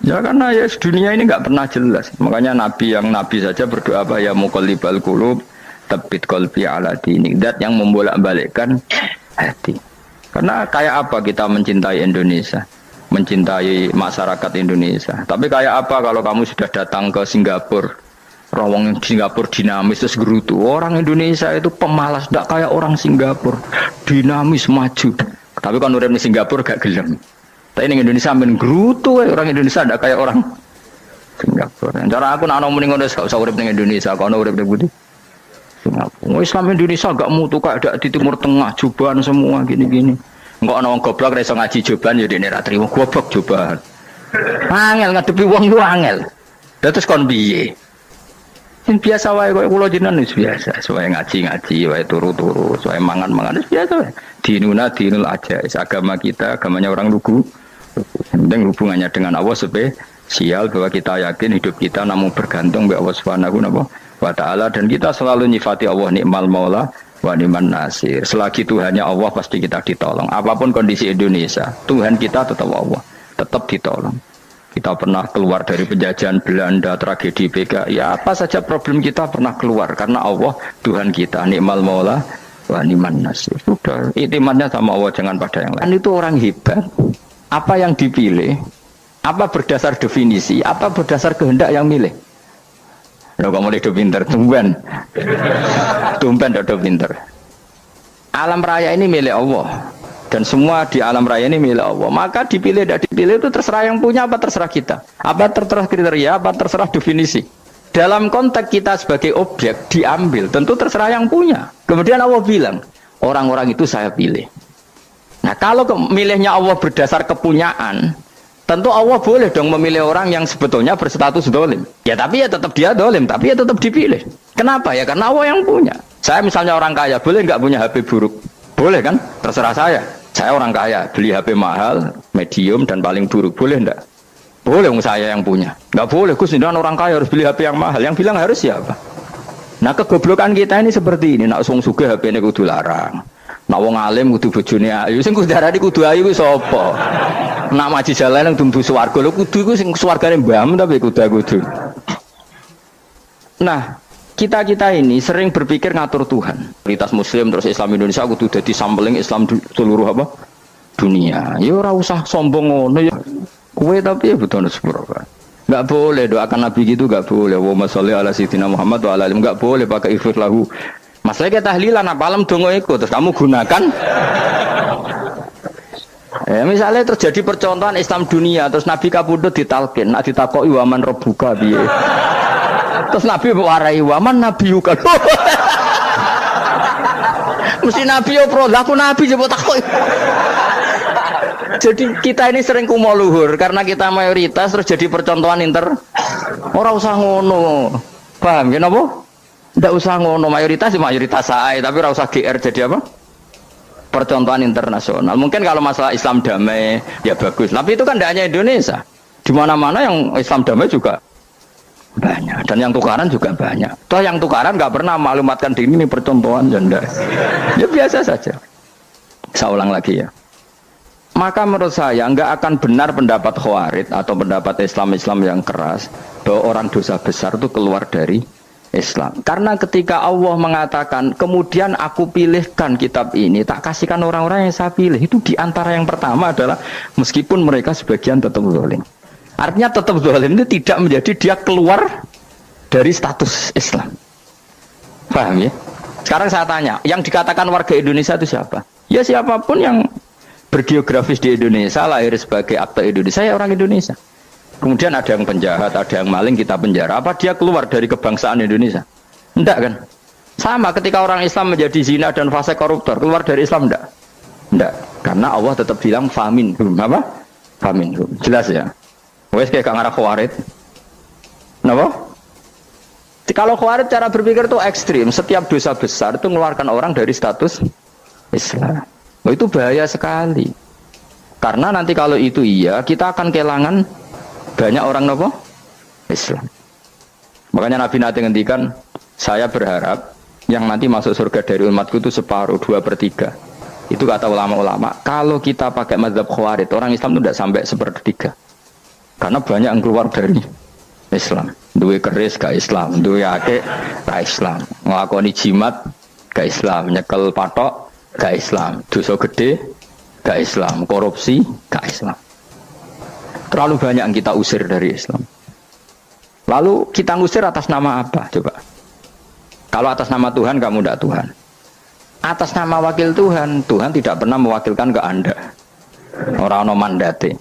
Ya karena ya dunia ini nggak pernah jelas. Makanya nabi saja berdoa apa ya muqallibal qulub tsabbit qalbi ala dinik. Dat yang membolak-balikkan hati. Karena kayak apa kita mencintai Indonesia, mencintai masyarakat Indonesia. Tapi kayak apa kalau kamu sudah datang ke Singapura, rawang Singapura dinamis terus gerutu. Orang Indonesia itu pemalas, tidak kayak orang Singapura, dinamis maju. Tapi kalau orang di Singapura gak gelem. Tapi ini Indonesia men gerutu, orang Indonesia tidak kayak orang Singapura. Cara aku nak ngomong ngono gak usah urip ning Indonesia, kalau urip ning Budi. Singapura. Islam Indonesia gak mutu kayak ada di Timur Tengah, jubahan semua gini-gini. Enggak ana wong goblok ra iso ngaji jubahan ya dene ra trimo goblok jubahan. Angel ngadepi wong yo angel. Terus kon piye? Sing biasa wae koyo kula jenengan wis biasa, wae ngaji-ngaji, wae turu-turu, wae mangan-mangan wis biasa wae. Dinuna dinul aja, agama kita, agamanya orang lugu. Penting hubungannya dengan Allah spesial bahwa kita yakin hidup kita namun bergantung kepada Allah Subhanahu wa taala dan kita selalu nyifati Allah nikmal maula wa ni'man nasir. Selagi Tuhannya Allah pasti kita ditolong. Apapun kondisi Indonesia, Tuhan kita tetap Allah, tetap ditolong. Kita pernah keluar dari penjajahan Belanda, tragedi PKI, ya apa saja problem kita pernah keluar karena Allah Tuhan kita, nikmal maula wa ni'man nasir. Sudah, iktimatnya sama Allah, jangan pada yang lain. Itu orang hebat. Apa yang dipilih? Apa berdasar definisi? Apa berdasar kehendak yang milih? Loh, kamu udah pinter, tumben udah pinter. Alam raya ini milik Allah dan semua di alam raya ini milik Allah. Maka dipilih tidak dipilih itu terserah yang punya apa terserah kita. Apa terserah kriteria, apa terserah definisi. Dalam konteks kita sebagai objek diambil, tentu terserah yang punya. Kemudian Allah bilang, orang-orang itu saya pilih. Nah kalau milihnya Allah berdasar kepunyaan, tentu Allah boleh dong memilih orang yang sebetulnya berstatus dolim. Ya tapi ya tetap dia dolim, tapi ya tetap dipilih. Kenapa ya? Karena Allah yang punya. Saya misalnya orang kaya, boleh nggak punya HP buruk? Boleh kan? Terserah saya. Saya orang kaya, beli HP mahal, medium dan paling buruk. Boleh nggak? Boleh saya yang punya. Nggak boleh, Gus, dengan orang kaya harus beli HP yang mahal. Yang bilang harus siapa? Nah kegoblokan kita ini seperti ini. Nak sung sugih HP ini kudu larang. Nak wong alim kudu bojone ayu. Sing kudu darani kudu ayu kuwi sapa? Nak maji jalan yang tumbuh swarga lho kudu iku sing swargane mbahmu tapi kudu. Nah, kita ini sering berpikir ngatur Tuhan. Prioritas muslim terus Islam Indonesia kudu dadi sampling Islam seluruh apa? Dunia. Ya ora usah sombong ngono ya. Kowe tapi ya betul sepuro. Enggak boleh doakan Nabi gitu enggak boleh. Wa sholli ala sayyidina Muhammad wa ala alihi enggak boleh pakai ifrit lahu. Masalah kita tahlilan apa alam dongo iku terus kamu gunakan. Misalnya terjadi percontohan Islam dunia terus Nabi kapundhut ditalkin, nak ditakoki waman rebuka piye. Terus Nabi warai waman nabiyuka. Mesti Nabi yo pro, lah aku Nabi coba takoki. Jadi kita ini sering kumo luhur karena kita mayoritas terus jadi percontohan ora usah ngono. Paham ya napa? Ndak usah ngono mayoritas saya, tapi ora usah GR jadi apa? Percontohan internasional. Mungkin kalau masalah Islam damai ya bagus. Tapi itu kan tidak hanya Indonesia. Di mana-mana yang Islam damai juga banyak dan yang tukaran juga banyak. Toh yang tukaran nggak pernah maklumatkan diri ini percontohan dan ya biasa saja. Saya ulang lagi ya. Maka menurut saya nggak akan benar pendapat Khawarij atau pendapat Islam yang keras bahwa orang dosa besar itu keluar dari Islam. Karena ketika Allah mengatakan kemudian aku pilihkan kitab ini tak kasihkan orang-orang yang saya pilih, itu diantara yang pertama adalah meskipun mereka sebagian tetap zalim. Artinya tetap zalim itu tidak menjadi dia keluar dari status Islam. Paham ya? Sekarang saya tanya, yang dikatakan warga Indonesia itu siapa? Ya siapapun yang bergeografis di Indonesia, lahir sebagai akte Indonesia, ya orang Indonesia. Kemudian ada yang penjahat, ada yang maling, kita penjara. Apa dia keluar dari kebangsaan Indonesia? Enggak kan? Sama ketika orang Islam menjadi zina dan fase koruptor, keluar dari Islam enggak? Enggak. Karena Allah tetap bilang faminhum. Apa? Faminhum. Jelas ya? Wes kayak ngarah Khawarij. Kenapa? Kalau Khawarij cara berpikir itu ekstrim. Setiap dosa besar itu mengeluarkan orang dari status Islam. Oh, itu bahaya sekali. Karena nanti kalau itu iya, kita akan kehilangan banyak orang nopo Islam. Makanya Nabi nanti ngendikan, saya berharap yang nanti masuk surga dari umatku itu separuh, 2/3. Itu kata ulama-ulama. Kalau kita pakai mazhab Khawarij, orang Islam itu tidak sampai 1/3. Karena banyak yang keluar dari Islam. Duwe keris gak Islam, duwe akeh gak Islam. Nglakoni jimat gak Islam, nyekel patok gak Islam, dosa gede gak Islam, korupsi gak Islam. Terlalu banyak yang kita usir dari Islam. Lalu kita ngusir atas nama apa? Coba. Kalau atas nama Tuhan kamu tidak Tuhan. Atas nama wakil Tuhan, Tuhan tidak pernah mewakilkan ke Anda. Orang-orang mandate.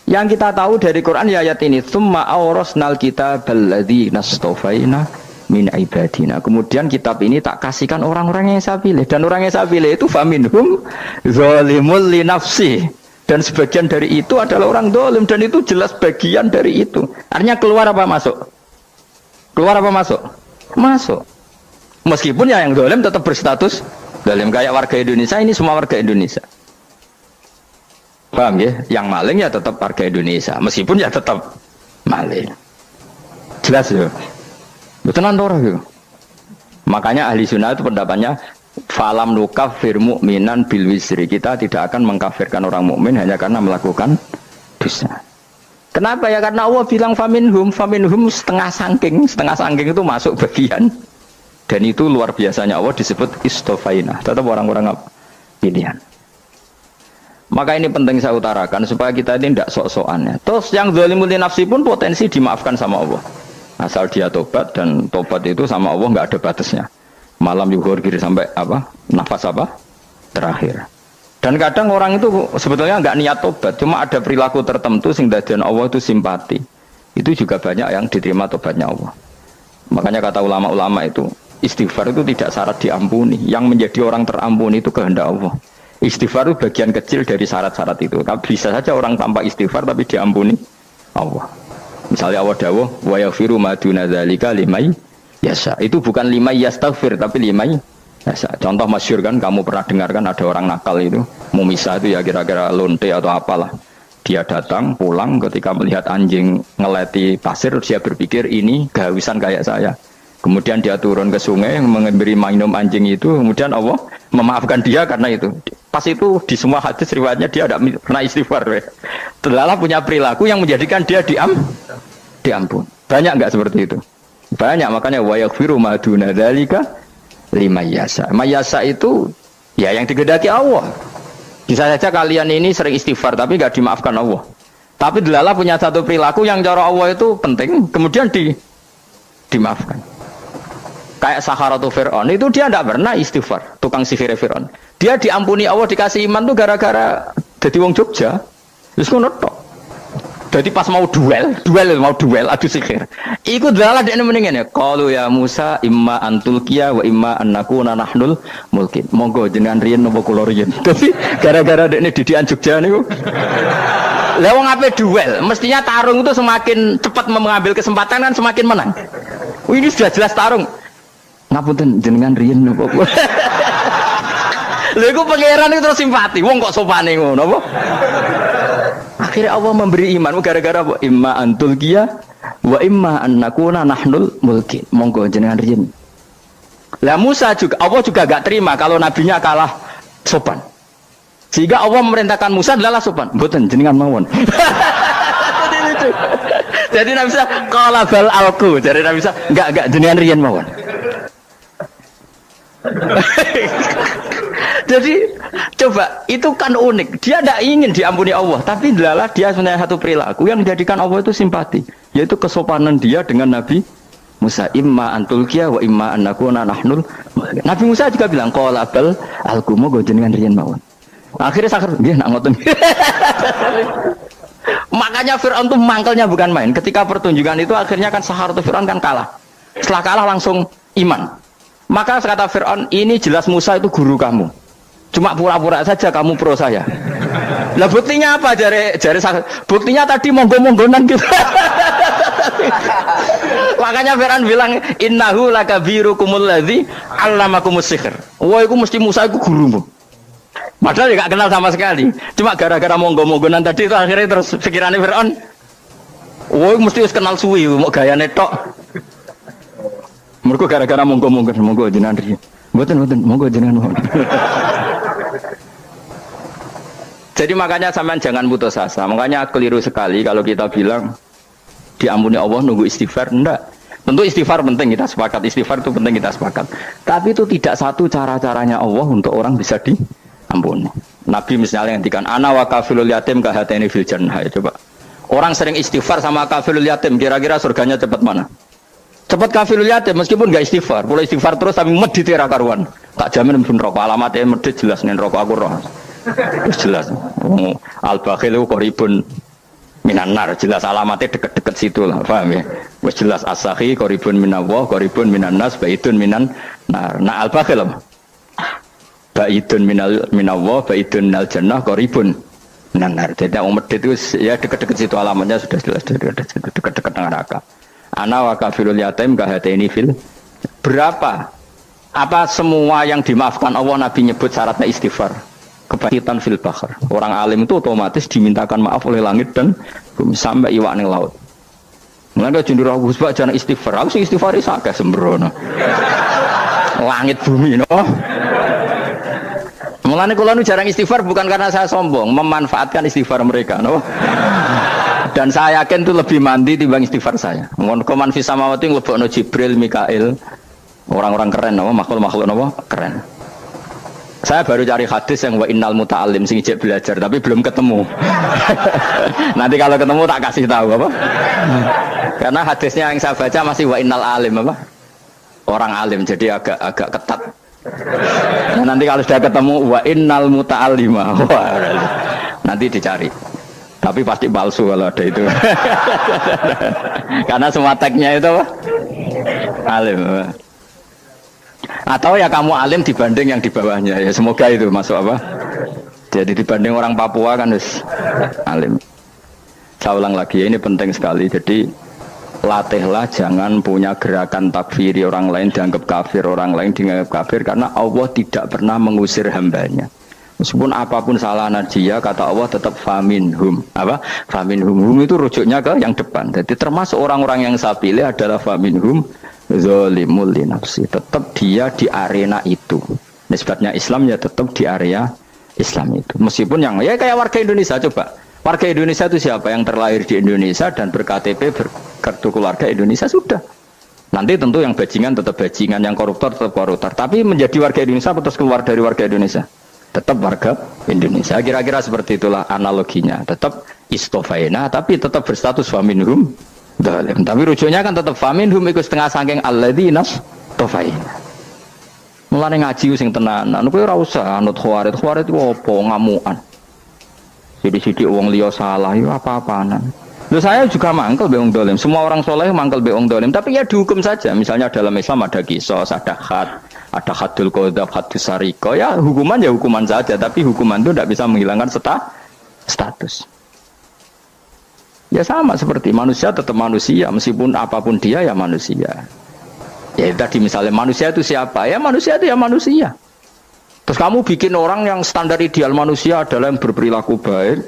Yang kita tahu dari Quran ya ayat ini, tsumma awrasnal kitabal ladzi nastofaina min ibadina. Kemudian kitab ini tak kasihkan orang-orang yang saya pilih, dan orang yang saya pilih itu faminhum zalimul li nafsi. Dan sebagian dari itu adalah orang zalim, dan itu jelas bagian dari itu. Artinya keluar apa masuk? Keluar apa masuk? Masuk. Meskipun ya yang zalim tetap berstatus zalim, kayak warga Indonesia, ini semua warga Indonesia. Paham ya? Yang maling ya tetap warga Indonesia, meskipun ya tetap maling. Jelas ya? Betul orang ya? Makanya ahli sunnah itu pendapatnya falam nukafir mu'minan bil wisri. Kita tidak akan mengkafirkan orang mukmin hanya karena melakukan dosa. Kenapa ya? Karena Allah bilang faminhum setengah sangking itu masuk bagian. Dan itu luar biasanya Allah disebut istofaina. Tetap orang-orang pilihan. Maka ini penting saya utarakan supaya kita ini tidak sok-sokannya. Terus yang zalimul li nafsi pun potensi dimaafkan sama Allah. Asal dia tobat, dan tobat itu sama Allah nggak ada batasnya. Malam yuhur kiri sampai apa? Nafas apa? Terakhir. Dan kadang orang itu sebetulnya nggak niat tobat, cuma ada perilaku tertentu sehingga dadian Allah itu simpati. Itu juga banyak yang diterima tobatnya Allah. Makanya kata ulama-ulama itu, istighfar itu tidak syarat diampuni. Yang menjadi orang terampuni itu kehendak Allah. Istighfar itu bagian kecil dari syarat-syarat itu. Bisa saja orang tanpa istighfar tapi diampuni Allah. Misalnya Allah dawuh, wa yaghfiru ma duna dzalika liman yasha. Itu bukan liman yastaghfir tapi liman yasha. Contoh masyhur kan, kamu pernah dengarkan ada orang nakal itu, mumisah itu ya kira-kira lonte atau apalah. Dia datang pulang ketika melihat anjing ngeleti pasir, dia berpikir ini kehausan kayak saya. Kemudian dia turun ke sungai memberi minum anjing itu, kemudian Allah memaafkan dia karena itu. Pas itu di semua hadis riwayatnya dia tidak pernah istighfar. Terlalu punya perilaku yang menjadikan dia diampun. Banyak enggak seperti itu? Banyak, makanya wa yaghfiru ma duna dzalika liman yasha. Mayasa itu ya yang digedaki Allah. Bisa saja kalian ini sering istighfar tapi enggak dimaafkan Allah. Tapi delala punya satu perilaku yang cara Allah itu penting, kemudian dimaafkan. Kayak Saharatu Fir'aun itu dia tidak pernah istighfar, tukang sihir Fir'aun. Dia diampuni Allah, dikasih iman tuh gara-gara jadi wong Jogja. Terus ngono tok. Jadi pas mau duel adu sihir. Iku dalah dekne mendingan ya. Qalu ya Musa imma antulqiya wa imma annakuna nahnul mulkin. Monggo jenengan riyen napa kula riyen. Dadi gara-gara dekne didikan Jogja niku. Lah wong ape duel, mestinya tarung itu semakin cepat mengambil kesempatan kan semakin menang. Ini sudah jelas tarung. Ngapunten jenengan riyen napa kula. Lha iku pangeran itu terus simpati. Wong kok sopane ngono apa? Akhirnya Allah memberi iman gara-gara apa? Imma antul qiyah wa imma annakuna nahnul mulkin. Monggo jenengan riyen. Lah Musa juga Allah juga enggak terima kalau nabinya kalah sopan. Sehingga Allah memerintahkan Musa adalah sopan. Mboten jenengan mawon. Jadi Nabi Musa qala bal alqu. Jadi Nabi Musa enggak jenengan riyen mawon. Jadi coba itu kan unik. Dia tidak ingin diampuni Allah, tapi adalah dia sebenarnya satu perilaku yang menjadikan Allah itu simpati, yaitu kesopanan dia dengan Nabi Musa. Imma antulqiya wa imma annakuna nahnul. Nabi Musa juga bilang qala bal alqumu go jenengan riyen mawon. Akhirnya sakar nggih nak ngoten. Makanya Firaun tuh mangkelnya bukan main. Ketika pertunjukan itu akhirnya kan Saharatu Firaun kan kalah. Setelah kalah langsung iman. Maka kata Fir'aun, ini jelas Musa itu guru kamu. Cuma pura-pura saja kamu pro saya. Lah buktinya apa? Jari buktinya tadi monggo-monggonan gitu. Makanya Fir'aun bilang, innahu lakabirukumul ladzi 'allamakumus sihr. Wah, itu mesti Musa itu gurumu. Padahal dia gak kenal sama sekali. Cuma gara-gara monggo-monggonan tadi itu akhirnya terus pikirannya Fir'aun, wah, mesti harus kenal suwi, mau gayane tok. Mereka gara-gara monggo jenengan riyen. Mboten monggo jenengan mawon. Jadi makanya sampean jangan putus asa. Makanya keliru sekali kalau kita bilang diampuni Allah nunggu istighfar. Enggak. Tentu istighfar penting, kita sepakat. Istighfar itu penting, kita sepakat. Tapi itu tidak satu cara-caranya Allah untuk orang bisa diampuni. Nabi misalnya ngendikan ana wa kafilul yatim kahateni fil jannah. Coba. Orang sering istighfar sama kafilul yatim, kira-kira surganya cepat mana? Cepat kafilul yatim meskipun enggak istighfar. Kalau istighfar terus tapi medit ra karuan. Tak jamin pun rokok alamatnya medit jelas nen rokok aku roh. Jelas. Al-bakhil qaribun minan nar, jelas alamatnya deket-deket situ lah, paham ya? Wes jelas as-sakhi qaribun minallah, qaribun minan nas, baidun minan nar. Nah al-bakhil apa? Baidun minallah, baidun minal jannah, qaribun minan nar. Jadi yang medit itu ya deket-deket situ alamatnya sudah jelas deket-deket neraka. Ana wa kafilul yatim kahateni fil. Berapa? Apa semua yang dimaafkan Allah Nabi nyebut syaratnya istighfar? Kebakitan fil bakhar. Orang alim itu otomatis dimintakan maaf oleh langit dan bumi sampai iwak ning laut. Mulane jendur Gus Pak jangan istighfar. Aku sing istighfar iso akeh sembrono. Langit bumi no. Mulane kula nu jarang istighfar bukan karena saya sombong, memanfaatkan istighfar mereka no. Dan saya yakin itu lebih mandi timbang istighfar saya. Mun koman fi samawati nglebokno Jibril, Mikail. Orang-orang keren no, makhluk-makhluk no, keren. Saya baru cari hadis yang wa innal muta'allim sing ijek belajar tapi belum ketemu. Nanti kalau ketemu tak kasih tahu apa? Karena hadisnya yang saya baca masih wa innal alim apa? Orang alim jadi agak ketat. Nah, nanti kalau sudah ketemu wa innal muta'allima. Nanti dicari. Tapi pasti palsu kalau ada itu. Karena semua tagnya itu apa? Alim. Atau ya kamu alim dibanding yang di bawahnya ya semoga itu masuk apa? Jadi dibanding orang Papua kan harus alim. Saya ulang lagi ya ini penting sekali. Jadi latihlah jangan punya gerakan takfiri orang lain dianggap kafir, orang lain dianggap kafir karena Allah tidak pernah mengusir hambanya. Meskipun apapun salah dia kata Allah tetap faminhum. Apa? Faminhum. Hum itu rujuknya ke yang depan. Jadi termasuk orang-orang yang saya pilih adalah faminhum zalimul li nafsi. Tetap dia di arena itu. Nisbatnya Islam ya tetap di area Islam itu. Meskipun yang ya kayak warga Indonesia coba. Warga Indonesia itu siapa yang terlahir di Indonesia dan ber-KTP berkartu keluarga Indonesia sudah. Nanti tentu yang bajingan tetap bajingan, yang koruptor tetap koruptor. Tapi menjadi warga Indonesia terus keluar dari warga Indonesia. Tetap warga Indonesia. Kira-kira seperti itulah analoginya. Tetap istofaina tapi tetap berstatus faminhum zalim. Tapi rujuknya kan tetap faminhum ikut setengah saking alladzinas tofaina. Mulane ngaji sing tenanan kowe ora usah anut khawarit. Khawarit itu apa ngamukan. Sidik-sidik wong liya salah yo apa-apanan. Loh saya juga mangkel be wong zalim. Semua orang soleh mangkel be wong zalim, tapi ya dihukum saja. Misalnya dalam Islam ada qisas, ada had, ada hadul qadzaf, hadus sariko. Ya hukuman saja, tapi hukuman itu tidak bisa menghilangkan status. Ya sama seperti manusia tetap manusia, meskipun apapun dia ya manusia. Ya tadi misalnya manusia itu siapa? Ya manusia itu ya manusia. Terus kamu bikin orang yang standar ideal manusia adalah yang berperilaku baik,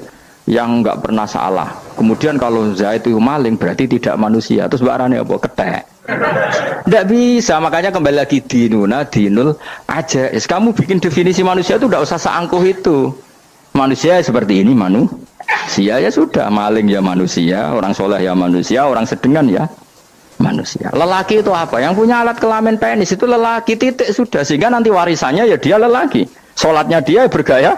yang enggak pernah salah. Kemudian kalau Zaid itu maling berarti tidak manusia. Terus barangnya apa? Ketek. Tidak bisa, makanya kembali lagi dinul aja. Kamu bikin definisi manusia itu tidak usah seangkuh itu. Manusia seperti ini manusia ya sudah, maling ya manusia, orang soleh ya manusia, orang sedengan ya manusia. Lelaki itu apa? Yang punya alat kelamin penis itu lelaki titik sudah, sehingga nanti warisannya ya dia lelaki. Sholatnya dia bergaya.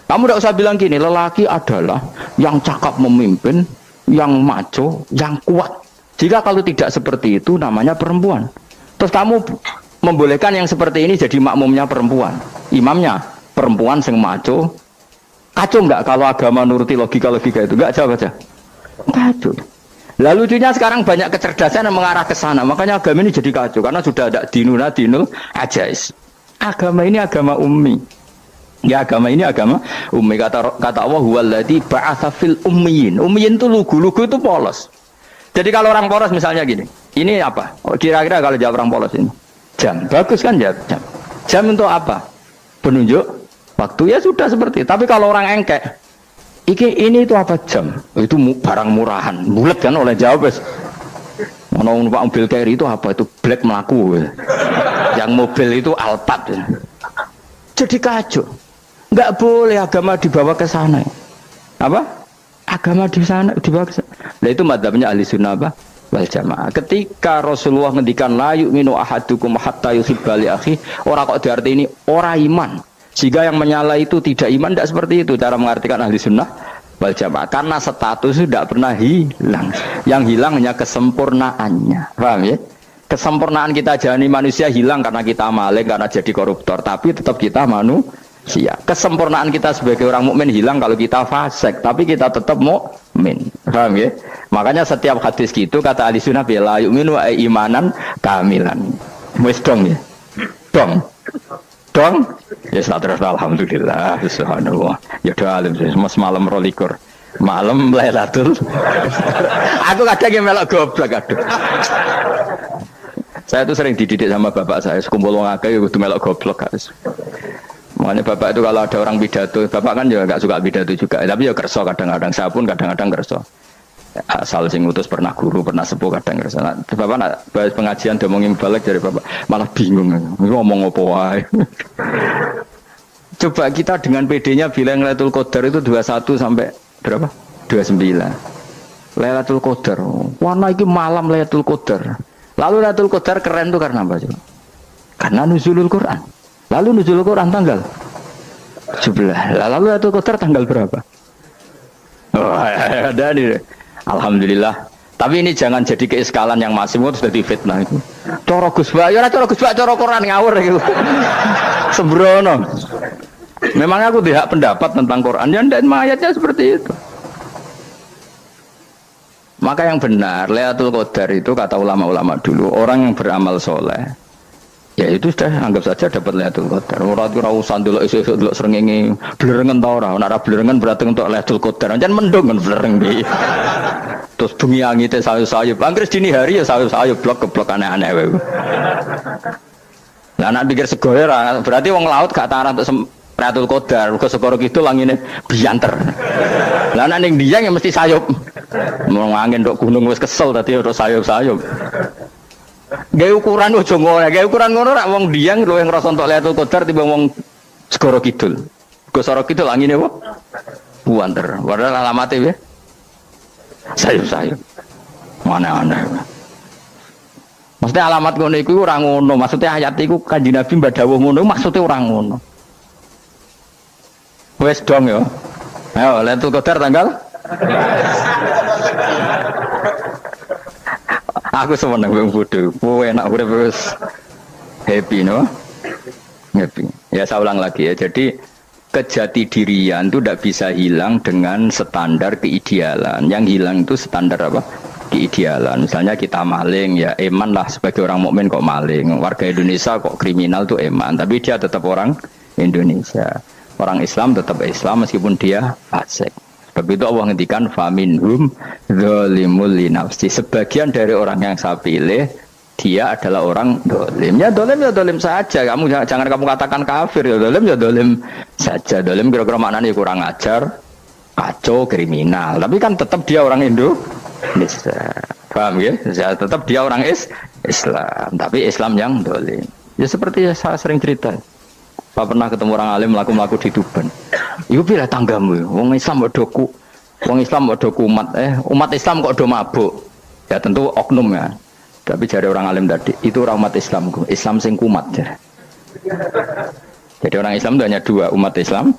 Kamu tidak usah bilang gini, lelaki adalah yang cakap memimpin, yang maco, yang kuat. Jika kalau tidak seperti itu namanya perempuan. Terus kamu membolehkan yang seperti ini jadi makmumnya perempuan, imamnya perempuan sing maco. Kacau enggak kalau agama nuruti logika-logika itu? Enggak jawab aja. Kacau. Lalu lucunya sekarang banyak kecerdasan yang mengarah ke sana. Makanya agama ini jadi kacau karena sudah ada dinul ajais. Agama ini agama ummi. Ya agama ini agama ummi. Kata Allah huwallazi ba'atsa fil ummiyin. Ummiyin itu lugu itu polos. Jadi kalau orang polos misalnya gini. Ini apa? Oh, kira-kira kalau jawab orang polos ini. Jam. Bagus kan jam. Jam untuk apa? Penunjuk waktu ya sudah seperti. Tapi kalau orang engkek, ini itu apa jam? Itu barang murahan, bulat kan oleh jawab. Mau numpak mobil carry itu apa? Itu black melaku. Yang mobil itu Alphard. Jadi kacau. Enggak boleh agama dibawa ke sana. Apa? Agama di sana dibawa ke sana. Nah itu madzhabnya ahli sunnah apa? Wal jamaah. Ketika Rasulullah ngendikan la yu'minu ahadukum hatta yuhibba li akhi, ora kok diarti ini ora iman. Sehingga yang menyala itu tidak iman, tidak seperti itu cara mengartikan ahli sunnah wal jamaah. Karena status itu tidak pernah hilang. Yang hilang hanya kesempurnaannya. Paham ya? Kesempurnaan kita jadi manusia hilang karena kita maling, karena jadi koruptor. Tapi tetap kita manusia. Kesempurnaan kita sebagai orang mukmin hilang kalau kita fasik. Tapi kita tetap mukmin. Paham ya? Makanya setiap hadis gitu kata ahli sunnah la yu'minu imanan kamilan. Wis dong ya. Dong. Dong. Ya terus alhamdulillah. Subhanallah. Ya doa alim mas malam 12. Malam Lailatul. Aku kadang yang melok goblok aduh. Saya tuh sering dididik sama bapak saya, sekumpul wong akeh kudu melok goblok guys. Makanya bapak itu kalau ada orang pidato, bapak kan juga gak suka pidato juga, tapi ya kerso kadang-kadang, saya pun kadang-kadang kerso. Asal sing utus pernah guru, pernah sepuh kadang kerso. Nah, bapak nak bahas pengajian ngomongin balik dari bapak, malah bingung, ngomong apa wae. Coba kita dengan PD-nya bilang Lailatul Qadar itu 21 sampai berapa? 29. Lailatul Qadar. Warna iki malam Lailatul Qadar. Lalu Lailatul Qadar keren tuh karena apa coba? Karena nuzulul Quran. Lalu nuzulul Quran tanggal 11. Lalu Lailatul Qadar tanggal berapa? Oh, ada nih. Alhamdulillah. Tapi ini jangan jadi keiskalan yang masih itu sudah fitnah itu. Coro Gus Ba, ya coro Gus Ba, coro Quran ngawur gitu. Sembrono. Memang aku tidak pendapat tentang Quran, dan ayatnya seperti itu. Maka yang benar, Lailatul Qadar itu kata ulama-ulama dulu, orang yang beramal soleh, ya itu sudah anggap saja dapat Lailatul Qadar. Orang itu rausan dulu, isu-isu dulu serengengi, belerengan tau orang, nara belerengan berarti untuk Lailatul Qadar, jangan mendung kan belereng di. Terus bunyi angitnya sayup-sayup, angkris dini hari ya sayup-sayup, blok-blok aneh-aneh. Nah, nak pikir segoyer, berarti wong laut gak tarah untuk Lailatul Qadar, ke segoro gitu langine bianter. Lah nek ning Dieng ya mesti sayup. Mau angin ndok gunung wis kesel tadi terus sayup-sayup. Gawe ukuran ojo ngono, gawe ukuran ngono rak wong Dieng luwih ngrasa entuk Lailatul Qadar timbang wong segoro kidul. Ke segoro kidul angine apa? Buanter. Padahal alamate ya. Sayup-sayup. Mana-mana. Maksudnya alamat ngono iku ora ngono, maksudnya ayat iku Kanjeng Nabi mbak dawuh ngono, maksudnya ora ngono. Wes dong ya. Ayo Lailatul Qadar tanggal. Aku seneng wong bodho. Kowe enak urip wis happy no? Happy. Ya saya ulang lagi ya. Jadi kejati dirian itu tidak bisa hilang dengan standar keidealan. Yang hilang itu standar apa? Keidealan. Misalnya kita maling ya eman lah sebagai orang mukmin kok maling. Warga Indonesia kok kriminal tuh eman, tapi dia tetap orang Indonesia. Orang Islam tetap Islam meskipun dia fasik. Sebab itu Allah ngendikan faminhum zalimul linafsi. Sebagian dari orang yang saya pilih dia adalah orang dolim. Ya dolim saja. Kamu jangan kamu katakan kafir ya dolim saja. Dolim kira-kira maknanya kurang ajar, kacau, kriminal. Tapi kan tetap dia orang Indonesia. Paham ya? Tetap dia orang Islam. Tapi Islam yang dolim. Ya seperti saya sering cerita. Pak pernah ketemu orang alim melaku di Tuban. Iku pilih tanggamu, wong Islam kok doku, wong Islam kok doku umat Islam kok do mabuk. Ya tentu oknum ya. Tapi jari orang alim tadi, itu orang umat Islamku, Islam sing kumat. Jadi orang Islam itu hanya dua, umat Islam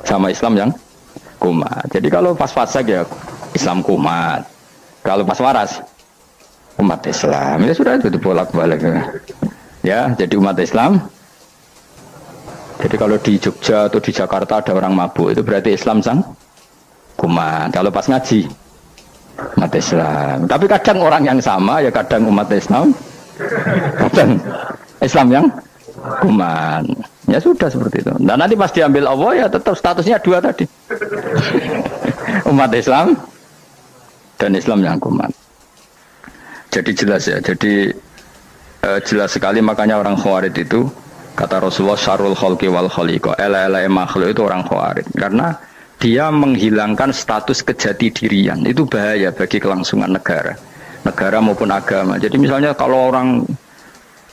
sama Islam yang kumat. Jadi kalau pas fasik ya Islam kumat. Kalau pas waras umat Islam. Ya sudah itu bolak-balik. Ya, jadi umat Islam. Jadi kalau di Jogja atau di Jakarta ada orang mabuk, itu berarti Islam sang kumat. Kalau pas ngaji, umat Islam. Tapi kadang orang yang sama, ya kadang umat Islam, kadang Islam yang kumat. Ya sudah seperti itu. Dan nanti pas diambil Allah, ya tetap statusnya dua tadi. Umat Islam dan Islam yang kumat. Jadi jelas ya. Jadi jelas sekali makanya orang Khawarij itu kata Rasulullah syarrul khalqi wal khaliqa, ela-ela makhluk itu orang Khawarij. Karena dia menghilangkan status kejati dirian. Itu bahaya bagi kelangsungan negara maupun agama. Jadi misalnya kalau orang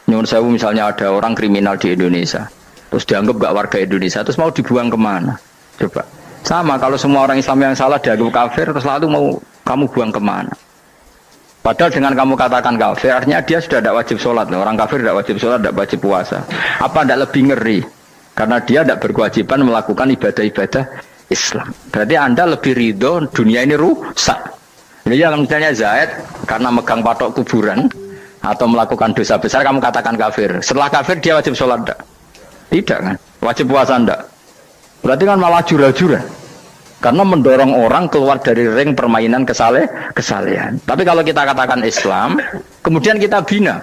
nyuwun sewu misalnya ada orang kriminal di Indonesia, terus dianggap gak warga Indonesia, terus mau dibuang kemana? Coba. Sama kalau semua orang Islam yang salah dianggap kafir, terus lalu mau kamu buang kemana? Padahal dengan kamu katakan kafir, artinya dia sudah tidak wajib sholat. Orang kafir tidak wajib sholat, tidak wajib puasa. Apa tidak lebih ngeri? Karena dia tidak berkewajiban melakukan ibadah-ibadah Islam. Berarti Anda lebih ridho dunia ini rusak. Jadi kalau misalnya Zaid karena megang patok kuburan atau melakukan dosa besar, kamu katakan kafir. Setelah kafir dia wajib sholat tidak? Tidak kan? Wajib puasa tidak? Berarti kan malah jura-jura. Karena mendorong orang keluar dari ring permainan kesalehan. Tapi kalau kita katakan Islam, kemudian kita bina.